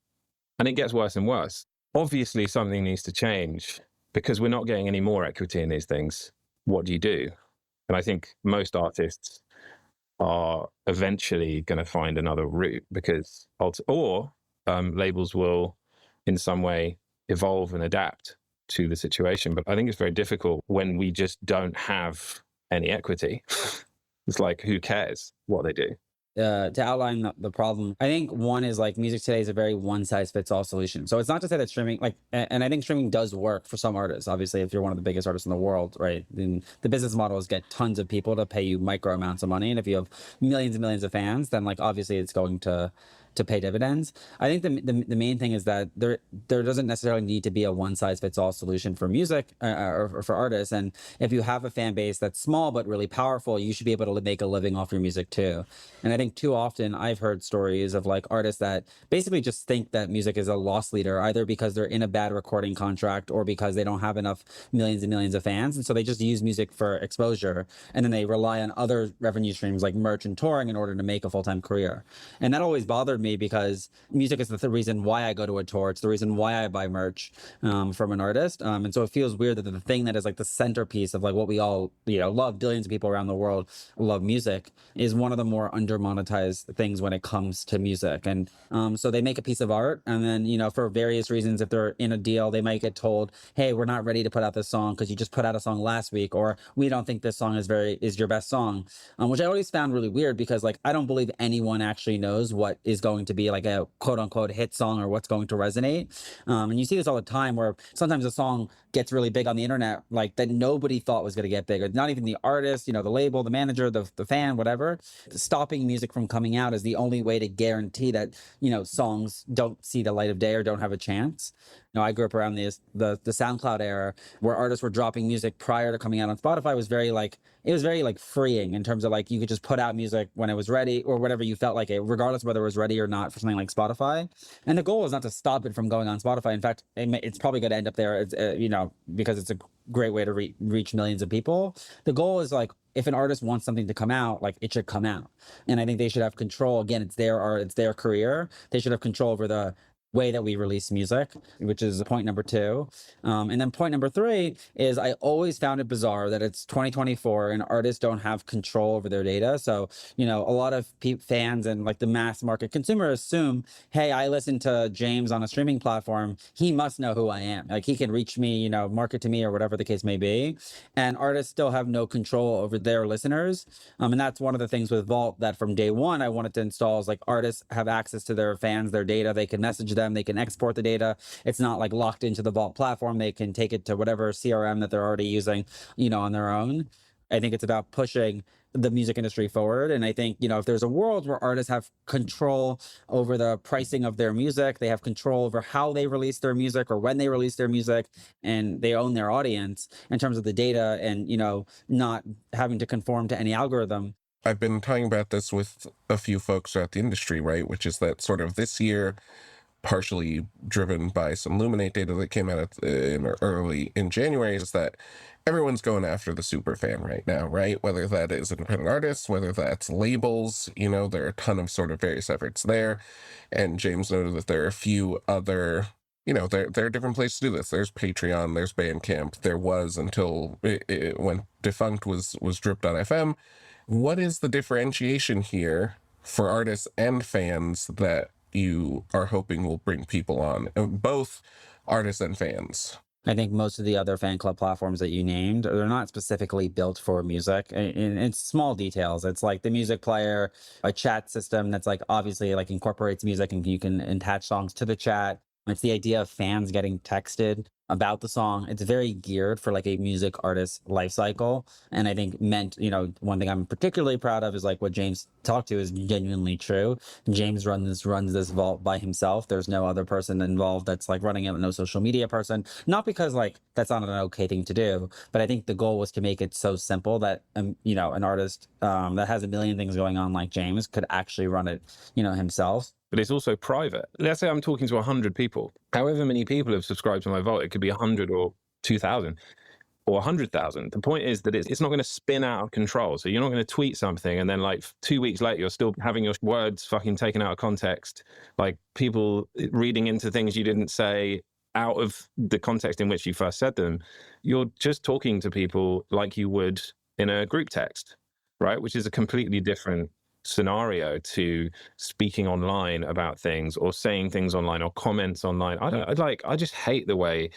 And it gets worse and worse. Obviously, something needs to change because we're not getting any more equity in these things. What do you do? And I think most artists are eventually going to find another route because, labels will in some way evolve and adapt to the situation. But I think it's very difficult when we just don't have any equity. It's like, who cares what they do? To outline the problem, I think one is like music today is a very one size fits all solution. So it's not to say that streaming, like, and I think streaming does work for some artists. Obviously, if you're one of the biggest artists in the world, right, then the business model is get tons of people to pay you micro amounts of money. And if you have millions and millions of fans, then like obviously it's going to pay dividends. I think the main thing is that there doesn't necessarily need to be a one size fits all solution for music or for artists. And if you have a fan base that's small but really powerful, you should be able to make a living off your music too. And I think too often I've heard stories of like artists that basically just think that music is a loss leader, either because they're in a bad recording contract or because they don't have enough millions and millions of fans. And so they just use music for exposure. And then they rely on other revenue streams like merch and touring in order to make a full-time career. And that always bothered me because music is the reason why I go to a tour. It's the reason why I buy merch from an artist. And so it feels weird that the thing that is like the centerpiece of like what we all, love, billions of people around the world love music, is one of the more under monetized things when it comes to music. And so they make a piece of art, and then, for various reasons, if they're in a deal, they might get told, hey, we're not ready to put out this song because you just put out a song last week, or we don't think this song is your best song, which I always found really weird because like I don't believe anyone actually knows what is going to be like a quote unquote hit song or what's going to resonate. And you see this all the time where sometimes a song gets really big on the internet, like that nobody thought was going to get big, or not even the artist, the label, the manager, the fan, whatever. Stopping music from coming out is the only way to guarantee that, songs don't see the light of day or don't have a chance. I grew up around the SoundCloud era where artists were dropping music prior to coming out on Spotify. It was very freeing in terms of like you could just put out music when it was ready or whatever you felt like it, regardless of whether it was ready or not for something like Spotify. And the goal is not to stop it from going on Spotify. In fact, it's probably going to end up there, because it's a great way to reach millions of people. The goal is like, if an artist wants something to come out, like it should come out. And I think they should have control. Again, it's their art, it's their career. They should have control over the way that we release music, which is point number 2. And then point number 3 is I always found it bizarre that it's 2024 and artists don't have control over their data. So, a lot of fans and like the mass market consumer assume, hey, I listen to James on a streaming platform. He must know who I am. Like he can reach me, market to me or whatever the case may be. And artists still have no control over their listeners. And that's one of the things with Vault that from day one I wanted to install is like artists have access to their fans, their data. They can message them, they can export the data. It's not like locked into the Vault platform. They can take it to whatever CRM that they're already using, on their own. I think it's about pushing the music industry forward. And I think, if there's a world where artists have control over the pricing of their music, they have control over how they release their music or when they release their music, and they own their audience in terms of the data and, not having to conform to any algorithm. I've been talking about this with a few folks throughout the industry, right? Which is that sort of this year, partially driven by some Luminate data that came out early in January, is that everyone's going after the super fan right now, right? Whether that is independent artists, whether that's labels, there are a ton of sort of various efforts there. And James noted that there are a few other, there are different places to do this. There's Patreon, there's Bandcamp. There was until when Defunct was Drip.fm. What is the differentiation here for artists and fans that you are hoping will bring people on, both artists and fans? I think most of the other fan club platforms that you named, they're not specifically built for music. And it's small details. It's like the music player, a chat system that's like obviously like incorporates music and you can attach songs to the chat. It's the idea of fans getting texted about the song. It's very geared for like a music artist life cycle. And I think one thing I'm particularly proud of is like what James talked to is genuinely true. James runs this vault by himself. There's no other person involved that's like running it, no social media person. Not because like that's not an okay thing to do, but I think the goal was to make it so simple that, an artist that has a million things going on like James could actually run it, himself. But it's also private. Let's say I'm talking to 100 people. However many people have subscribed to my vault, it could be 100 or 2,000 or 100,000. The point is that it's not going to spin out of control. So you're not going to tweet something and then like 2 weeks later, you're still having your words fucking taken out of context. Like people reading into things you didn't say out of the context in which you first said them. You're just talking to people like you would in a group text, right? Which is a completely different scenario to speaking online about things or saying things online or comments online. I just hate the way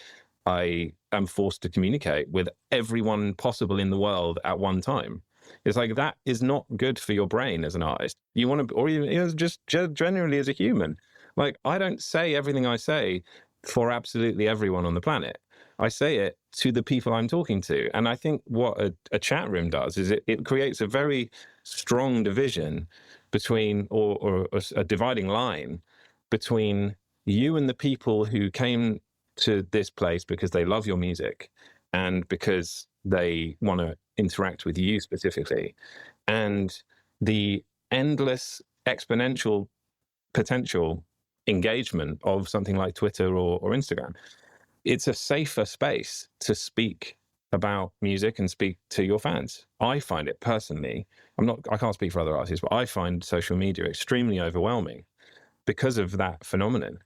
I am forced to communicate with everyone possible in the world at one time. It's like, that is not good for your brain as an artist. You want to, or even just generally as a human. Like, I don't say everything I say for absolutely everyone on the planet. I say it to the people I'm talking to. And I think what a chat room does is it creates a very strong division between, or a dividing line between you and the people who came to this place because they love your music and because they want to interact with you specifically, and the endless exponential potential engagement of something like Twitter or Instagram. It's a safer space to speak about music and speak to your fans. I find it personally, I can't speak for other artists, but I find social media extremely overwhelming because of that phenomenon.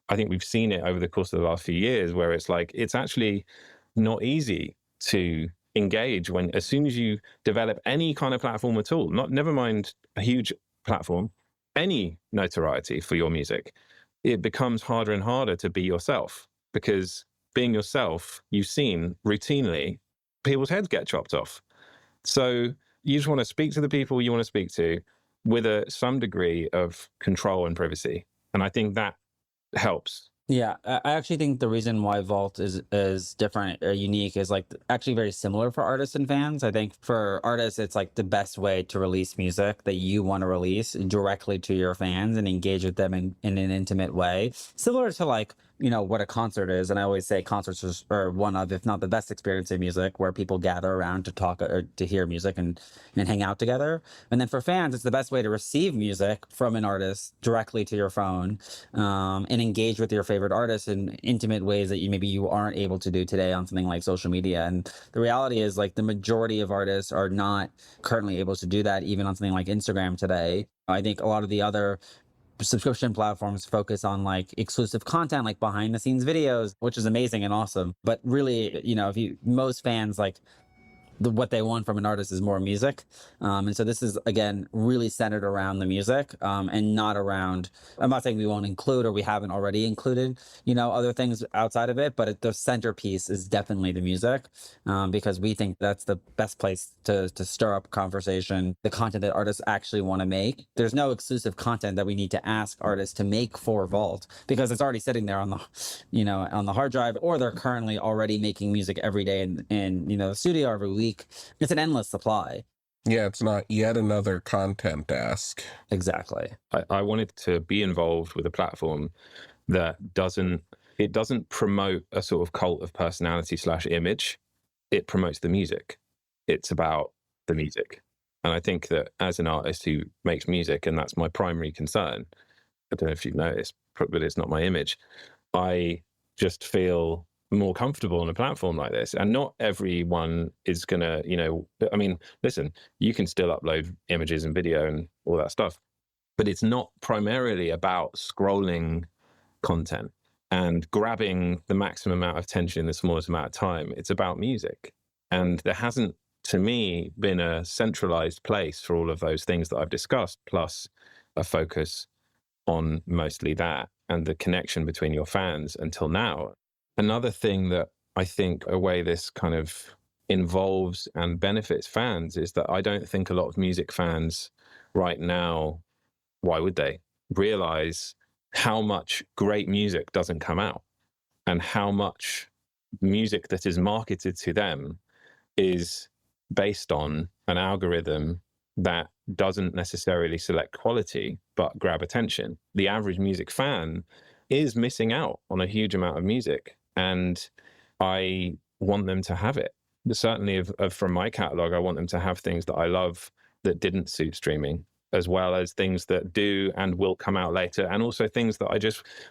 I think we've seen it over the course of the last few years, where it's like, it's actually not easy to engage when, as soon as you develop any kind of platform at all, never mind a huge platform, any notoriety for your music, it becomes harder and harder to be yourself, because being yourself, you've seen routinely people's heads get chopped off. So you just want to speak to the people you want to speak to with some degree of control and privacy. And I think that helps. Yeah, I actually think the reason why Vault is different or unique is like actually very similar for artists and fans. I think for artists, it's like the best way to release music that you want to release directly to your fans and engage with them in an intimate way. Similar to like, you know, what a concert is. And I always say concerts are one of, if not the best experience in music, where people gather around to talk or to hear music and hang out together. And then for fans, it's the best way to receive music from an artist directly to your phone, and engage with your favorite artists in intimate ways that maybe you aren't able to do today on something like social media. And the reality is, like, the majority of artists are not currently able to do that, even on something like Instagram today. I think a lot of the other subscription platforms focus on like exclusive content, like behind the scenes videos, which is amazing and awesome. But really, you know, most fans, like, what they want from an artist is more music. And so this is, again, really centered around the music, and not around, I'm not saying we won't include or we haven't already included, you know, other things outside of it, but the centerpiece is definitely the music, because we think that's the best place to stir up conversation, the content that artists actually want to make. There's no exclusive content that we need to ask artists to make for Vault, because it's already sitting there on the, you know, on the hard drive, or they're currently already making music every day in you know, the studio every week. It's an endless supply. Yeah, it's not yet another content ask. Exactly. I wanted to be involved with a platform that doesn't promote a sort of cult of personality / image. It promotes the music. It's about the music. And I think that as an artist who makes music, and that's my primary concern, I don't know if you've noticed, but it's not my image, I just feel more comfortable on a platform like this. And not everyone is gonna, you know, I mean, listen, you can still upload images and video and all that stuff, but it's not primarily about scrolling content and grabbing the maximum amount of attention in the smallest amount of time. It's about music. And there hasn't, to me, been a centralized place for all of those things that I've discussed, plus a focus on mostly that and the connection between your fans until now. Another thing that I think a way this kind of involves and benefits fans is that I don't think a lot of music fans right now, why would they, realize how much great music doesn't come out, and how much music that is marketed to them is based on an algorithm that doesn't necessarily select quality, but grab attention. The average music fan is missing out on a huge amount of music. And I want them to have it. Certainly from my catalog, I want them to have things that I love that didn't suit streaming, as well as things that do and will come out later, and also things that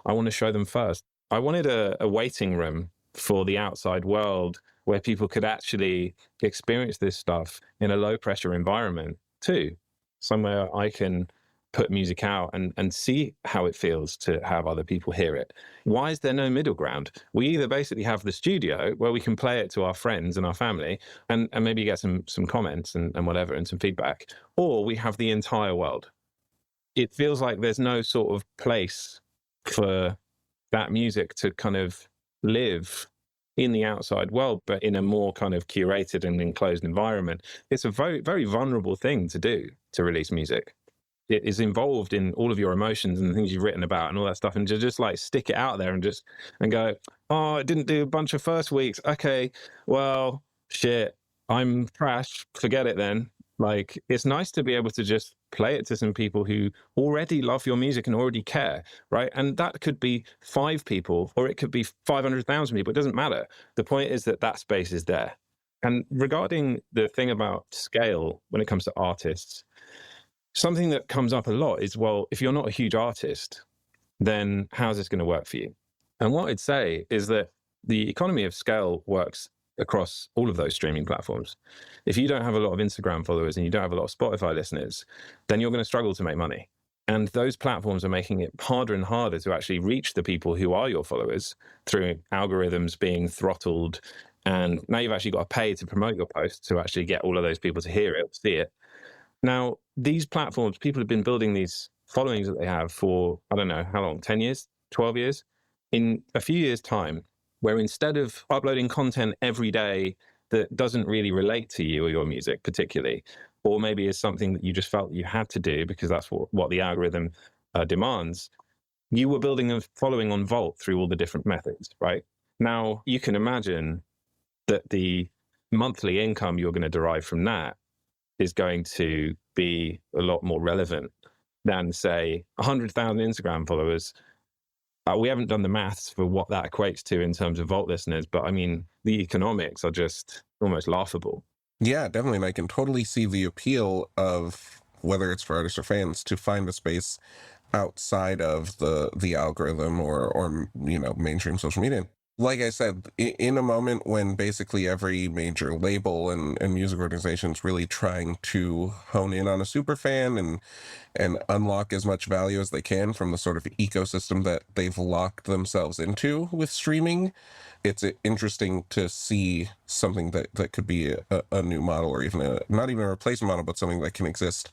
I want to show them first. I wanted a waiting room for the outside world where people could actually experience this stuff in a low pressure environment too, somewhere I can put music out and see how it feels to have other people hear it. Why is there no middle ground? We either basically have the studio where we can play it to our friends and our family and maybe get some comments and whatever and some feedback, or we have the entire world. It feels like there's no sort of place for that music to kind of live in the outside world, but in a more kind of curated and enclosed environment, it's a very, very vulnerable thing to do, to release music. It is involved in all of your emotions and the things you've written about and all that stuff, and to just like stick it out there and go, oh, I didn't do a bunch of first weeks. Okay, well, shit, I'm trash. Forget it then. Like, it's nice to be able to just play it to some people who already love your music and already care, right? And that could be 5 people, or it could be 500,000 people. It doesn't matter. The point is that space is there. And regarding the thing about scale, when it comes to artists, something that comes up a lot is, well, if you're not a huge artist, then how's this going to work for you? And what I'd say is that the economy of scale works across all of those streaming platforms. If you don't have a lot of Instagram followers and you don't have a lot of Spotify listeners, then you're going to struggle to make money. And those platforms are making it harder and harder to actually reach the people who are your followers through algorithms being throttled. And now you've actually got to pay to promote your posts to actually get all of those people to hear it, see it. Now, these platforms, people have been building these followings that they have for, I don't know, how long, 10 years, 12 years? In a few years' time, where instead of uploading content every day that doesn't really relate to you or your music particularly, or maybe is something that you just felt you had to do because that's what the algorithm demands, you were building a following on Vault through all the different methods, right? Now, you can imagine that the monthly income you're going to derive from that is going to be a lot more relevant than, say, 100,000 Instagram followers. We haven't done the maths for what that equates to in terms of Vault listeners, but I mean, the economics are just almost laughable. Yeah, definitely. And I can totally see the appeal of, whether it's for artists or fans, to find a space outside of the algorithm or mainstream social media. Like I said, in a moment when basically every major label and music organization is really trying to hone in on a super fan and unlock as much value as they can from the sort of ecosystem that they've locked themselves into with streaming, it's interesting to see something that could be a new model, or even not even a replacement model, but something that can exist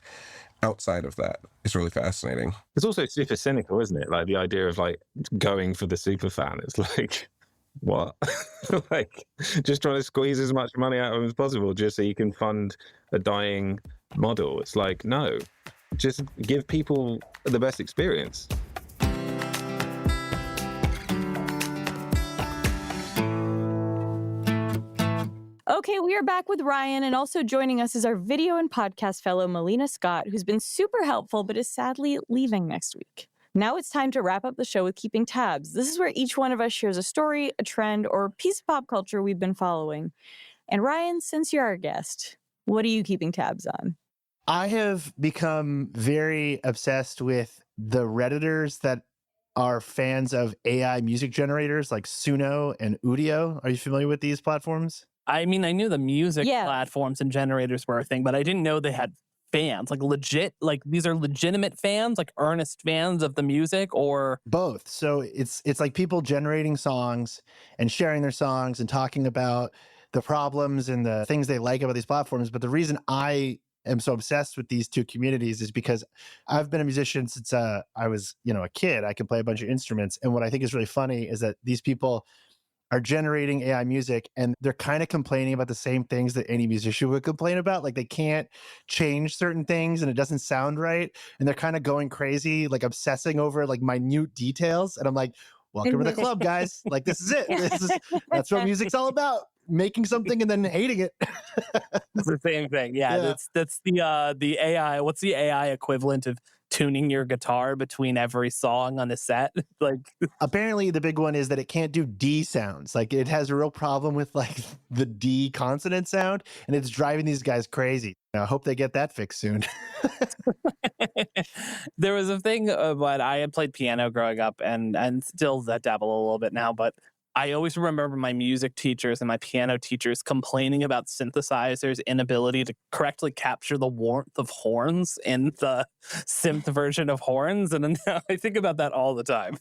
outside of that. It's really fascinating. It's also super cynical, isn't it? Like the idea of like going for the super fan. It's like, what? Like, just trying to squeeze as much money out of them as possible just so you can fund a dying model. It's like, no, just give people the best experience. Okay, we are back with Ryan, and also joining us is our video and podcast fellow, Melina Scott, who's been super helpful but is sadly leaving next week. Now it's time to wrap up the show with Keeping Tabs. This is where each one of us shares a story, a trend, or a piece of pop culture we've been following. And Ryan, since you're our guest, what are you keeping tabs on? I have become very obsessed with the Redditors that are fans of AI music generators like Suno and Udio. Are you familiar with these platforms? I mean, I knew the music platforms and generators were a thing, but I didn't know they had fans, like legit, like these are legitimate fans, like earnest fans of the music, or both. So it's like people generating songs and sharing their songs and talking about the problems and the things they like about these platforms. But the reason I am so obsessed with these two communities is because I've been a musician since I was, a kid. I can play a bunch of instruments. And what I think is really funny is that these people are generating AI music and they're kind of complaining about the same things that any musician would complain about. Like they can't change certain things and it doesn't sound right. And they're kind of going crazy, like obsessing over like minute details. And I'm like, welcome to the club, guys. Like, this is it. That's what music's all about. Making something and then hating it. It's the same thing. Yeah. That's the AI. What's the AI equivalent of tuning your guitar between every song on a set? Like, apparently the big one is that it can't do D sounds. Like it has a real problem with like the D consonant sound, and it's driving these guys crazy. I hope they get that fixed soon. There was a thing, but I had played piano growing up and still dabble a little bit now, but I always remember my music teachers and my piano teachers complaining about synthesizers' inability to correctly capture the warmth of horns in the synth version of horns. And now I think about that all the time.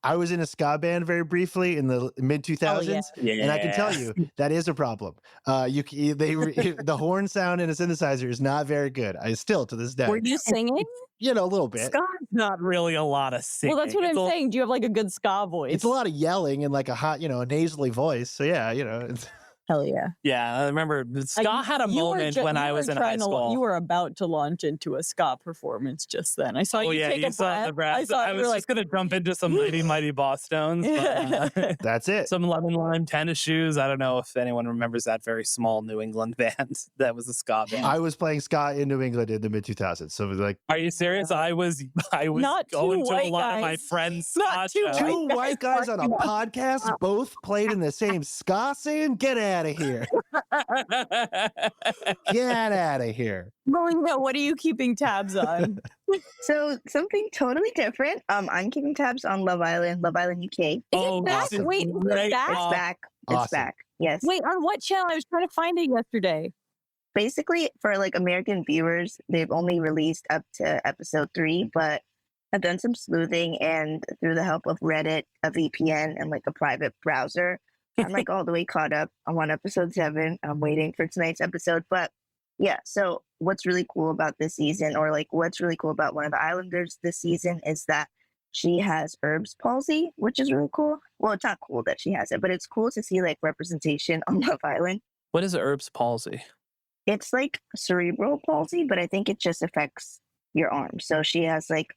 I was in a ska band very briefly in the mid 2000s, and I can tell you that is a problem. The horn sound in a synthesizer is not very good. I still to this day. Were you singing? You know, a little bit. Ska's not really a lot of singing. Well, that's what I'm saying. Do you have like a good ska voice? It's a lot of yelling and like a hot, a nasally voice. So yeah, it's Hell yeah. Yeah, I remember ska had a moment when I was in high school. You were about to launch into a ska performance just then. I saw you take a saw the breath. I saw I was just going to jump into some Mighty Mighty Boss Stones. But, that's it. Some Lemon Lime tennis shoes. I don't know if anyone remembers that very small New England band that was a ska band. I was playing ska in New England in the mid 2000s. So it was like, are you serious? I was not going to a lot guys. of my friends' Not ska shows. two white guys on a podcast both played in the same ska scene? Get out of here. Get out of here. Melina, what are you keeping tabs on? So something totally different. I'm keeping tabs on Love Island UK. Is it back? awesome. Wait, is it back? It's back. It's Awesome. back. Yes. Wait, on what channel? I was trying to find it yesterday. Basically, for like American viewers, they've only released up to episode 3, but I've done some sleuthing, and through the help of Reddit, a VPN, and like a private browser, I'm like all the way caught up. I'm on episode 7. I'm waiting for tonight's episode. But yeah, so what's really cool about this season, or like what's really cool about one of the Islanders this season, is that she has Erb's palsy, which is really cool. Well, it's not cool that she has it, but it's cool to see like representation on Love Island. What is Erb's palsy? It's like cerebral palsy, but I think it just affects your arm. So she has like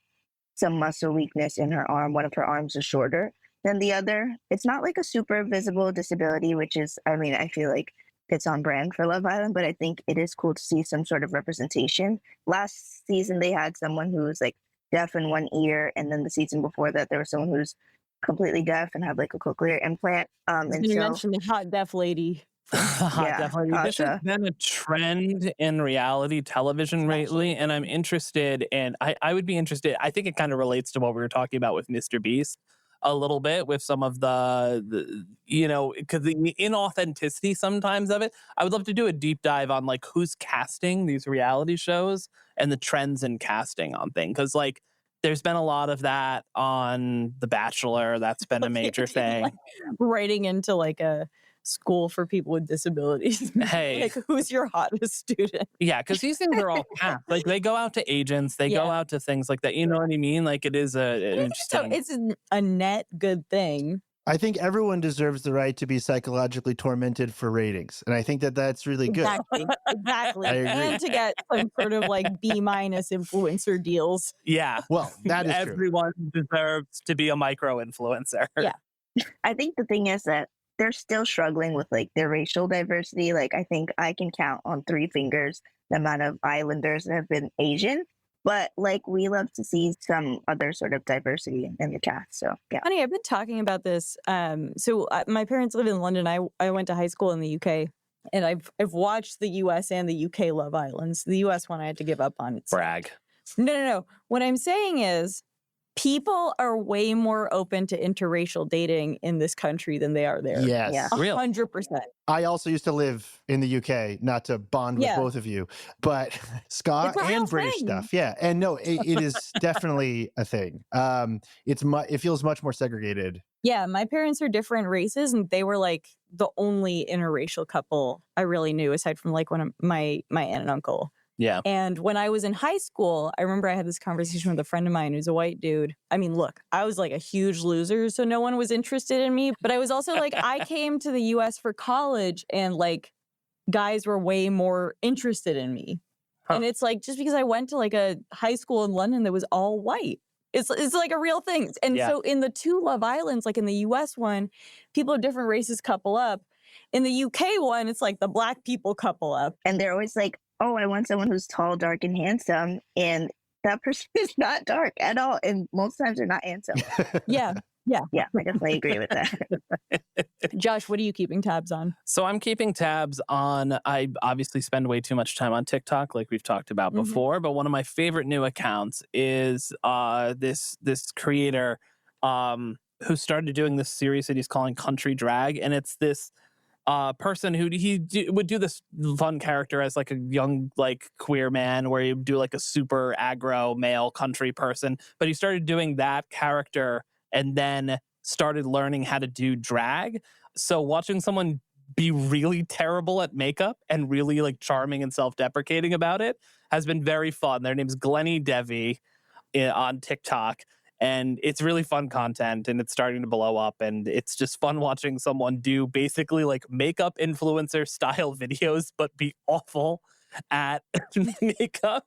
some muscle weakness in her arm. One of her arms is shorter than the other. It's not like a super visible disability, which is, I mean, I feel like it's on brand for Love Island, but I think it is cool to see some sort of representation. Last season, they had someone who was like deaf in one ear, and then the season before that, there was someone who's completely deaf and had like a cochlear implant. And You so, mentioned the hot deaf lady. Definitely. This has Tasha. been a trend in reality television lately, and I'm interested in. I would be interested. I think it kind of relates to what we were talking about with MrBeast a little bit, with some of the because the inauthenticity sometimes of it. I would love to do a deep dive on like who's casting these reality shows and the trends in casting on things, because like there's been a lot of that on The Bachelor. That's been a major thing. Like, writing into like a school for people with disabilities. Hey. Like, who's your hottest student? Yeah, because these things are all cast. Like they go out to agents, they go out to things like that. You know what I mean? Like it is an interesting. It's a net good thing. I think everyone deserves the right to be psychologically tormented for ratings. And I think that that's really good. Exactly. I agree. And to get some sort of like B- influencer deals. Yeah. Well, that is true. Everyone deserves to be a micro influencer. Yeah. I think the thing is that they're still struggling with like their racial diversity. Like I think I can count on 3 fingers the amount of Islanders that have been Asian. But like we love to see some other sort of diversity in the cast. So yeah. Honey, I've been talking about this. My parents live in London. I went to high school in the UK, and I've watched the US and the UK Love Islands. The US one I had to give up on. Brag. No. What I'm saying is, people are way more open to interracial dating in this country than they are there. Yes. Yeah. 100%. I also used to live in the UK, not to bond with both of you, but Scott It's a real and British thing. stuff. Yeah. And no, it is definitely a thing. It feels much more segregated. Yeah, my parents are different races, and they were like the only interracial couple I really knew, aside from like one of my aunt and uncle. Yeah. And when I was in high school, I remember I had this conversation with a friend of mine who's a white dude. I mean, look, I was like a huge loser, so no one was interested in me. But I was also like, I came to the US for college, and like guys were way more interested in me. Huh. And it's like, just because I went to like a high school in London that was all white. It's like a real thing. And so in the 2 Love Islands, like in the US one, people of different races couple up. In the UK one, it's like the black people couple up. And they're always like, oh, I want someone who's tall, dark, and handsome. And that person is not dark at all. And most times they're not handsome. Yeah. Yeah, I definitely agree with that. Josh, what are you keeping tabs on? So I'm keeping tabs on, I obviously spend way too much time on TikTok, like we've talked about before, but one of my favorite new accounts is this creator who started doing this series that he's calling Country Drag. And it's this person who would do this fun character as like a young like queer man, where he would do like a super aggro male country person. But he started doing that character and then started learning how to do drag. So watching someone be really terrible at makeup and really like charming and self-deprecating about it has been very fun. Their name's Glennie Devi on TikTok. And it's really fun content, and it's starting to blow up. And it's just fun watching someone do basically like makeup influencer style videos, but be awful at makeup.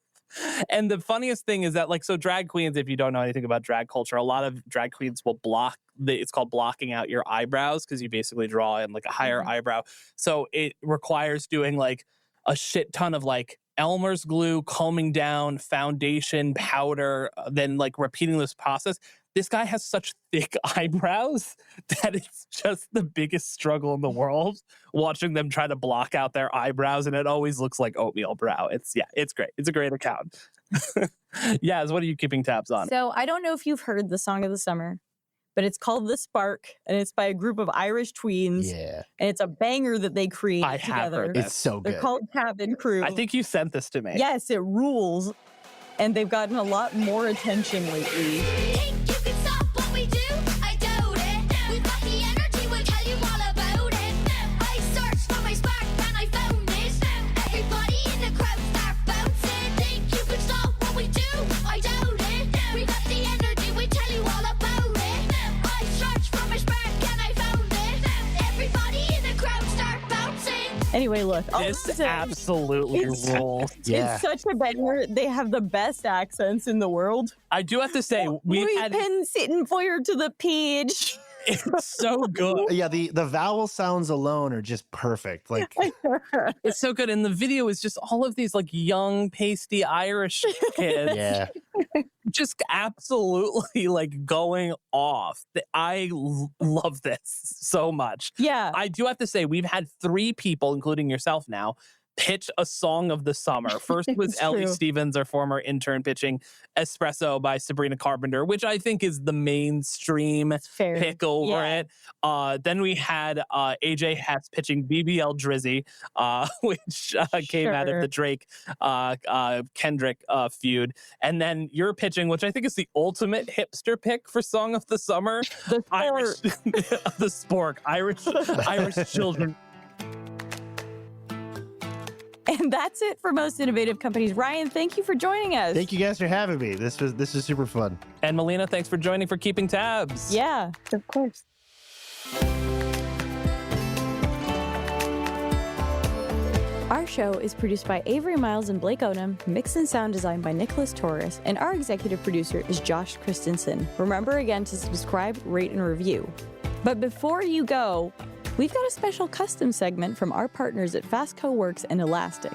And the funniest thing is that, like, so drag queens, if you don't know anything about drag culture, a lot of drag queens will it's called blocking out your eyebrows, because you basically draw in like a higher eyebrow. So it requires doing like a shit ton of like Elmer's glue, combing down, foundation, powder, then like repeating this process. This guy has such thick eyebrows that it's just the biggest struggle in the world watching them try to block out their eyebrows, and it always looks like oatmeal brow. It's great. It's a great account. Yaz, what are you keeping tabs on? So I don't know if you've heard the song of the summer, but it's called The Spark, and it's by a group of Irish tweens. Yeah. And it's a banger that they created I have together. heard this. It's so good. They're called Cabin Crew. I think you sent this to me. Yes, it rules. And they've gotten a lot more attention lately. Think you can stop what we do? I doubt it. We've got the energy, we'll tell you all about it. I searched for my spark and I found it. Everybody in the crowd start bouncing. Think you can stop what we do? I doubt it. We got the energy, we'll tell you all about it. I searched for my spark and I found it. Everybody in the crowd start bouncing. Anyway, look. This absolutely rules. Yeah. It's such a banger. They have the best accents in the world. I do have to say, we've We've had been sitting for you to the page. it's so good. Yeah, the vowel sounds alone are just perfect. Like, It's so good. And the video is just all of these like young, pasty Irish kids yeah. just absolutely like going off. I love this so much. Yeah. I do have to say, we've had 3 people, including yourself now, pitch a song of the summer. First was It's Ellie true. Stevens, our former intern, pitching Espresso by Sabrina Carpenter, which I think is the mainstream That's fair. pick over Yeah. it. Then we had AJ Hess pitching BBL Drizzy, which came out of Sure. the Drake Kendrick feud. And then you're pitching, which I think is the ultimate hipster pick for Song of the Summer, The Irish, sport. the Spork, Irish children. And that's it for Most Innovative Companies. Ryan, thank you for joining us. Thank you guys for having me. This was super fun. And Melina, thanks for joining for Keeping Tabs. Yeah. Of course. Our show is produced by Avery Miles and Blake Odom, mixed and sound designed by Nicholas Torres, and our executive producer is Josh Christensen. Remember again to subscribe, rate, and review. But before you go, we've got a special custom segment from our partners at Fast Co-Works and Elastic.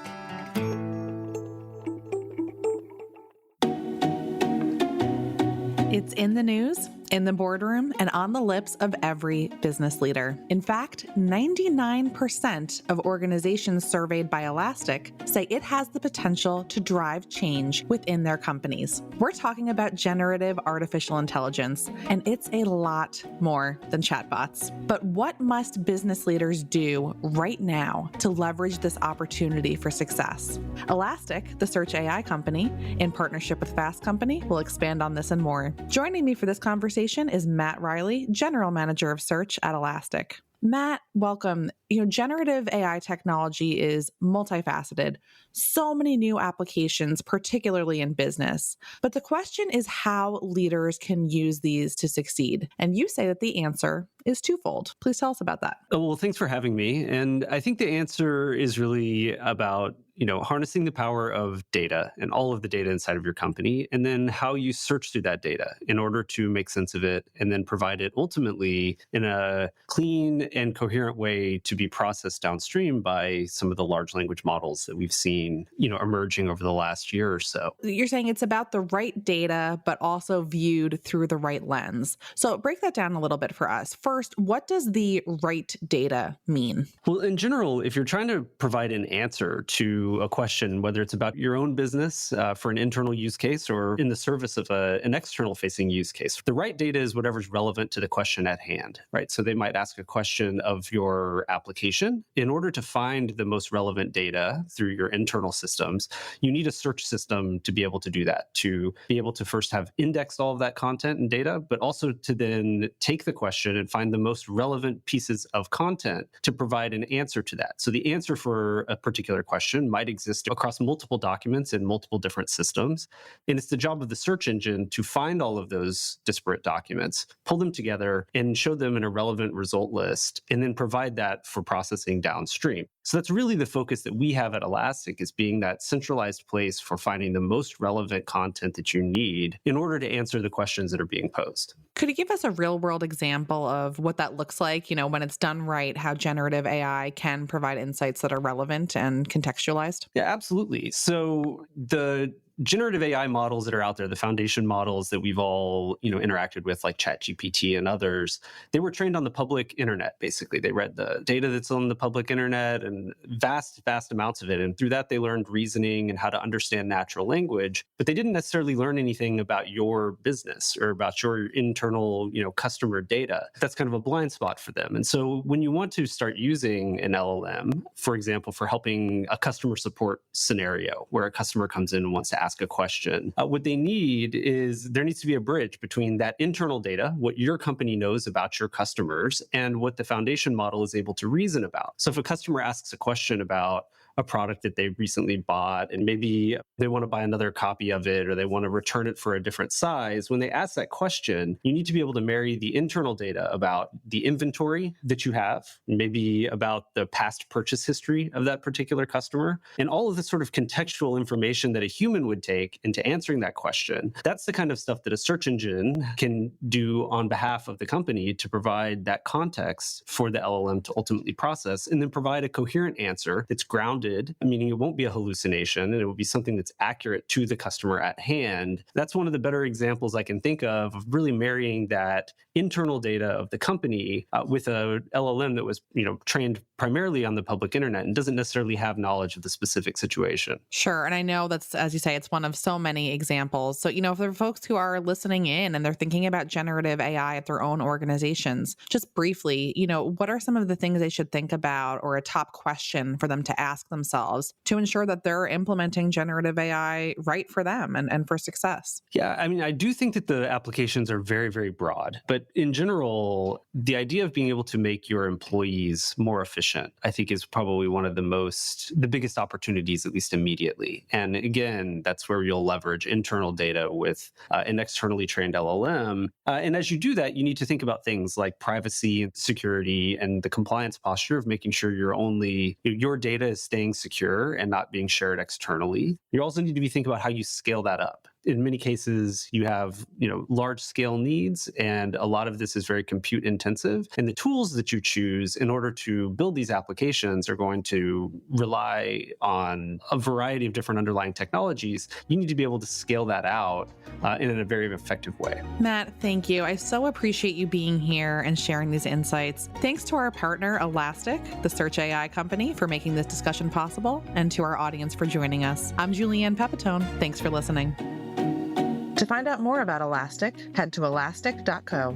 It's in the news, in the boardroom, and on the lips of every business leader. In fact, 99% of organizations surveyed by Elastic say it has the potential to drive change within their companies. We're talking about generative artificial intelligence, and it's a lot more than chatbots. But what must business leaders do right now to leverage this opportunity for success? Elastic, the search AI company, in partnership with Fast Company, will expand on this and more. Joining me for this conversation is Matt Riley, General Manager of Search at Elastic. Matt, welcome. Generative AI technology is multifaceted. So many new applications, particularly in business. But the question is how leaders can use these to succeed. And you say that the answer is twofold. Please tell us about that. Oh, well, thanks for having me. And I think the answer is really about, harnessing the power of data and all of the data inside of your company, and then how you search through that data in order to make sense of it and then provide it ultimately in a clean and coherent way to be processed downstream by some of the large language models that we've seen, emerging over the last year or so. You're saying it's about the right data, but also viewed through the right lens. So break that down a little bit for us. first, what does the right data mean? Well, in general, if you're trying to provide an answer to a question, whether it's about your own business for an internal use case or in the service of an external facing use case, the right data is whatever's relevant to the question at hand, right? So they might ask a question of your application. In order to find the most relevant data through your internal systems, you need a search system to be able to do that, to be able to first have indexed all of that content and data, but also to then take the question and find the most relevant pieces of content to provide an answer to that. So the answer for a particular question might exist across multiple documents in multiple different systems. And it's the job of the search engine to find all of those disparate documents, pull them together, and show them in a relevant result list, and then provide that for processing downstream. So that's really the focus that we have at Elastic, is being that centralized place for finding the most relevant content that you need in order to answer the questions that are being posed. Could you give us a real world example of what that looks like, when it's done right, how generative AI can provide insights that are relevant and contextualized? Yeah, absolutely. So the generative AI models that are out there, the foundation models that we've all, interacted with, like ChatGPT and others, they were trained on the public internet, basically. They read the data that's on the public internet and vast amounts of it. And through that, they learned reasoning and how to understand natural language, but they didn't necessarily learn anything about your business or about your internal, customer data. That's kind of a blind spot for them. And so when you want to start using an LLM, for example, for helping a customer support scenario where a customer comes in and wants to ask a question, what they need is there needs to be a bridge between that internal data, what your company knows about your customers, and what the foundation model is able to reason about. So if a customer asks a question about a product that they recently bought, and maybe they want to buy another copy of it, or they want to return it for a different size, when they ask that question, you need to be able to marry the internal data about the inventory that you have, maybe about the past purchase history of that particular customer, and all of the sort of contextual information that a human would take into answering that question. That's the kind of stuff that a search engine can do on behalf of the company to provide that context for the LLM to ultimately process, and then provide a coherent answer that's grounded, meaning it won't be a hallucination, and it will be something that's accurate to the customer at hand. That's one of the better examples I can think of really marrying that internal data of the company with a LLM that was, trained primarily on the public internet and doesn't necessarily have knowledge of the specific situation. Sure. And I know that's, as you say, it's one of so many examples. So, if there are folks who are listening in and they're thinking about generative AI at their own organizations, just briefly, what are some of the things they should think about, or a top question for them to ask themselves to ensure that they're implementing generative AI right for them and for success? Yeah, I do think that the applications are very, very broad. But in general, the idea of being able to make your employees more efficient, I think, is probably one of the biggest opportunities, at least immediately. And again, that's where you'll leverage internal data with an externally trained LLM. And as you do that, you need to think about things like privacy and security and the compliance posture of making sure your data is staying secure and not being shared externally. You also need to be thinking about how you scale that up. In many cases, you have, large scale needs, and a lot of this is very compute intensive. And the tools that you choose in order to build these applications are going to rely on a variety of different underlying technologies. You need to be able to scale that out in a very effective way. Matt, thank you. I so appreciate you being here and sharing these insights. Thanks to our partner, Elastic, the search AI company, for making this discussion possible, and to our audience for joining us. I'm Julianne Pepitone. Thanks for listening. To find out more about Elastic, head to elastic.co.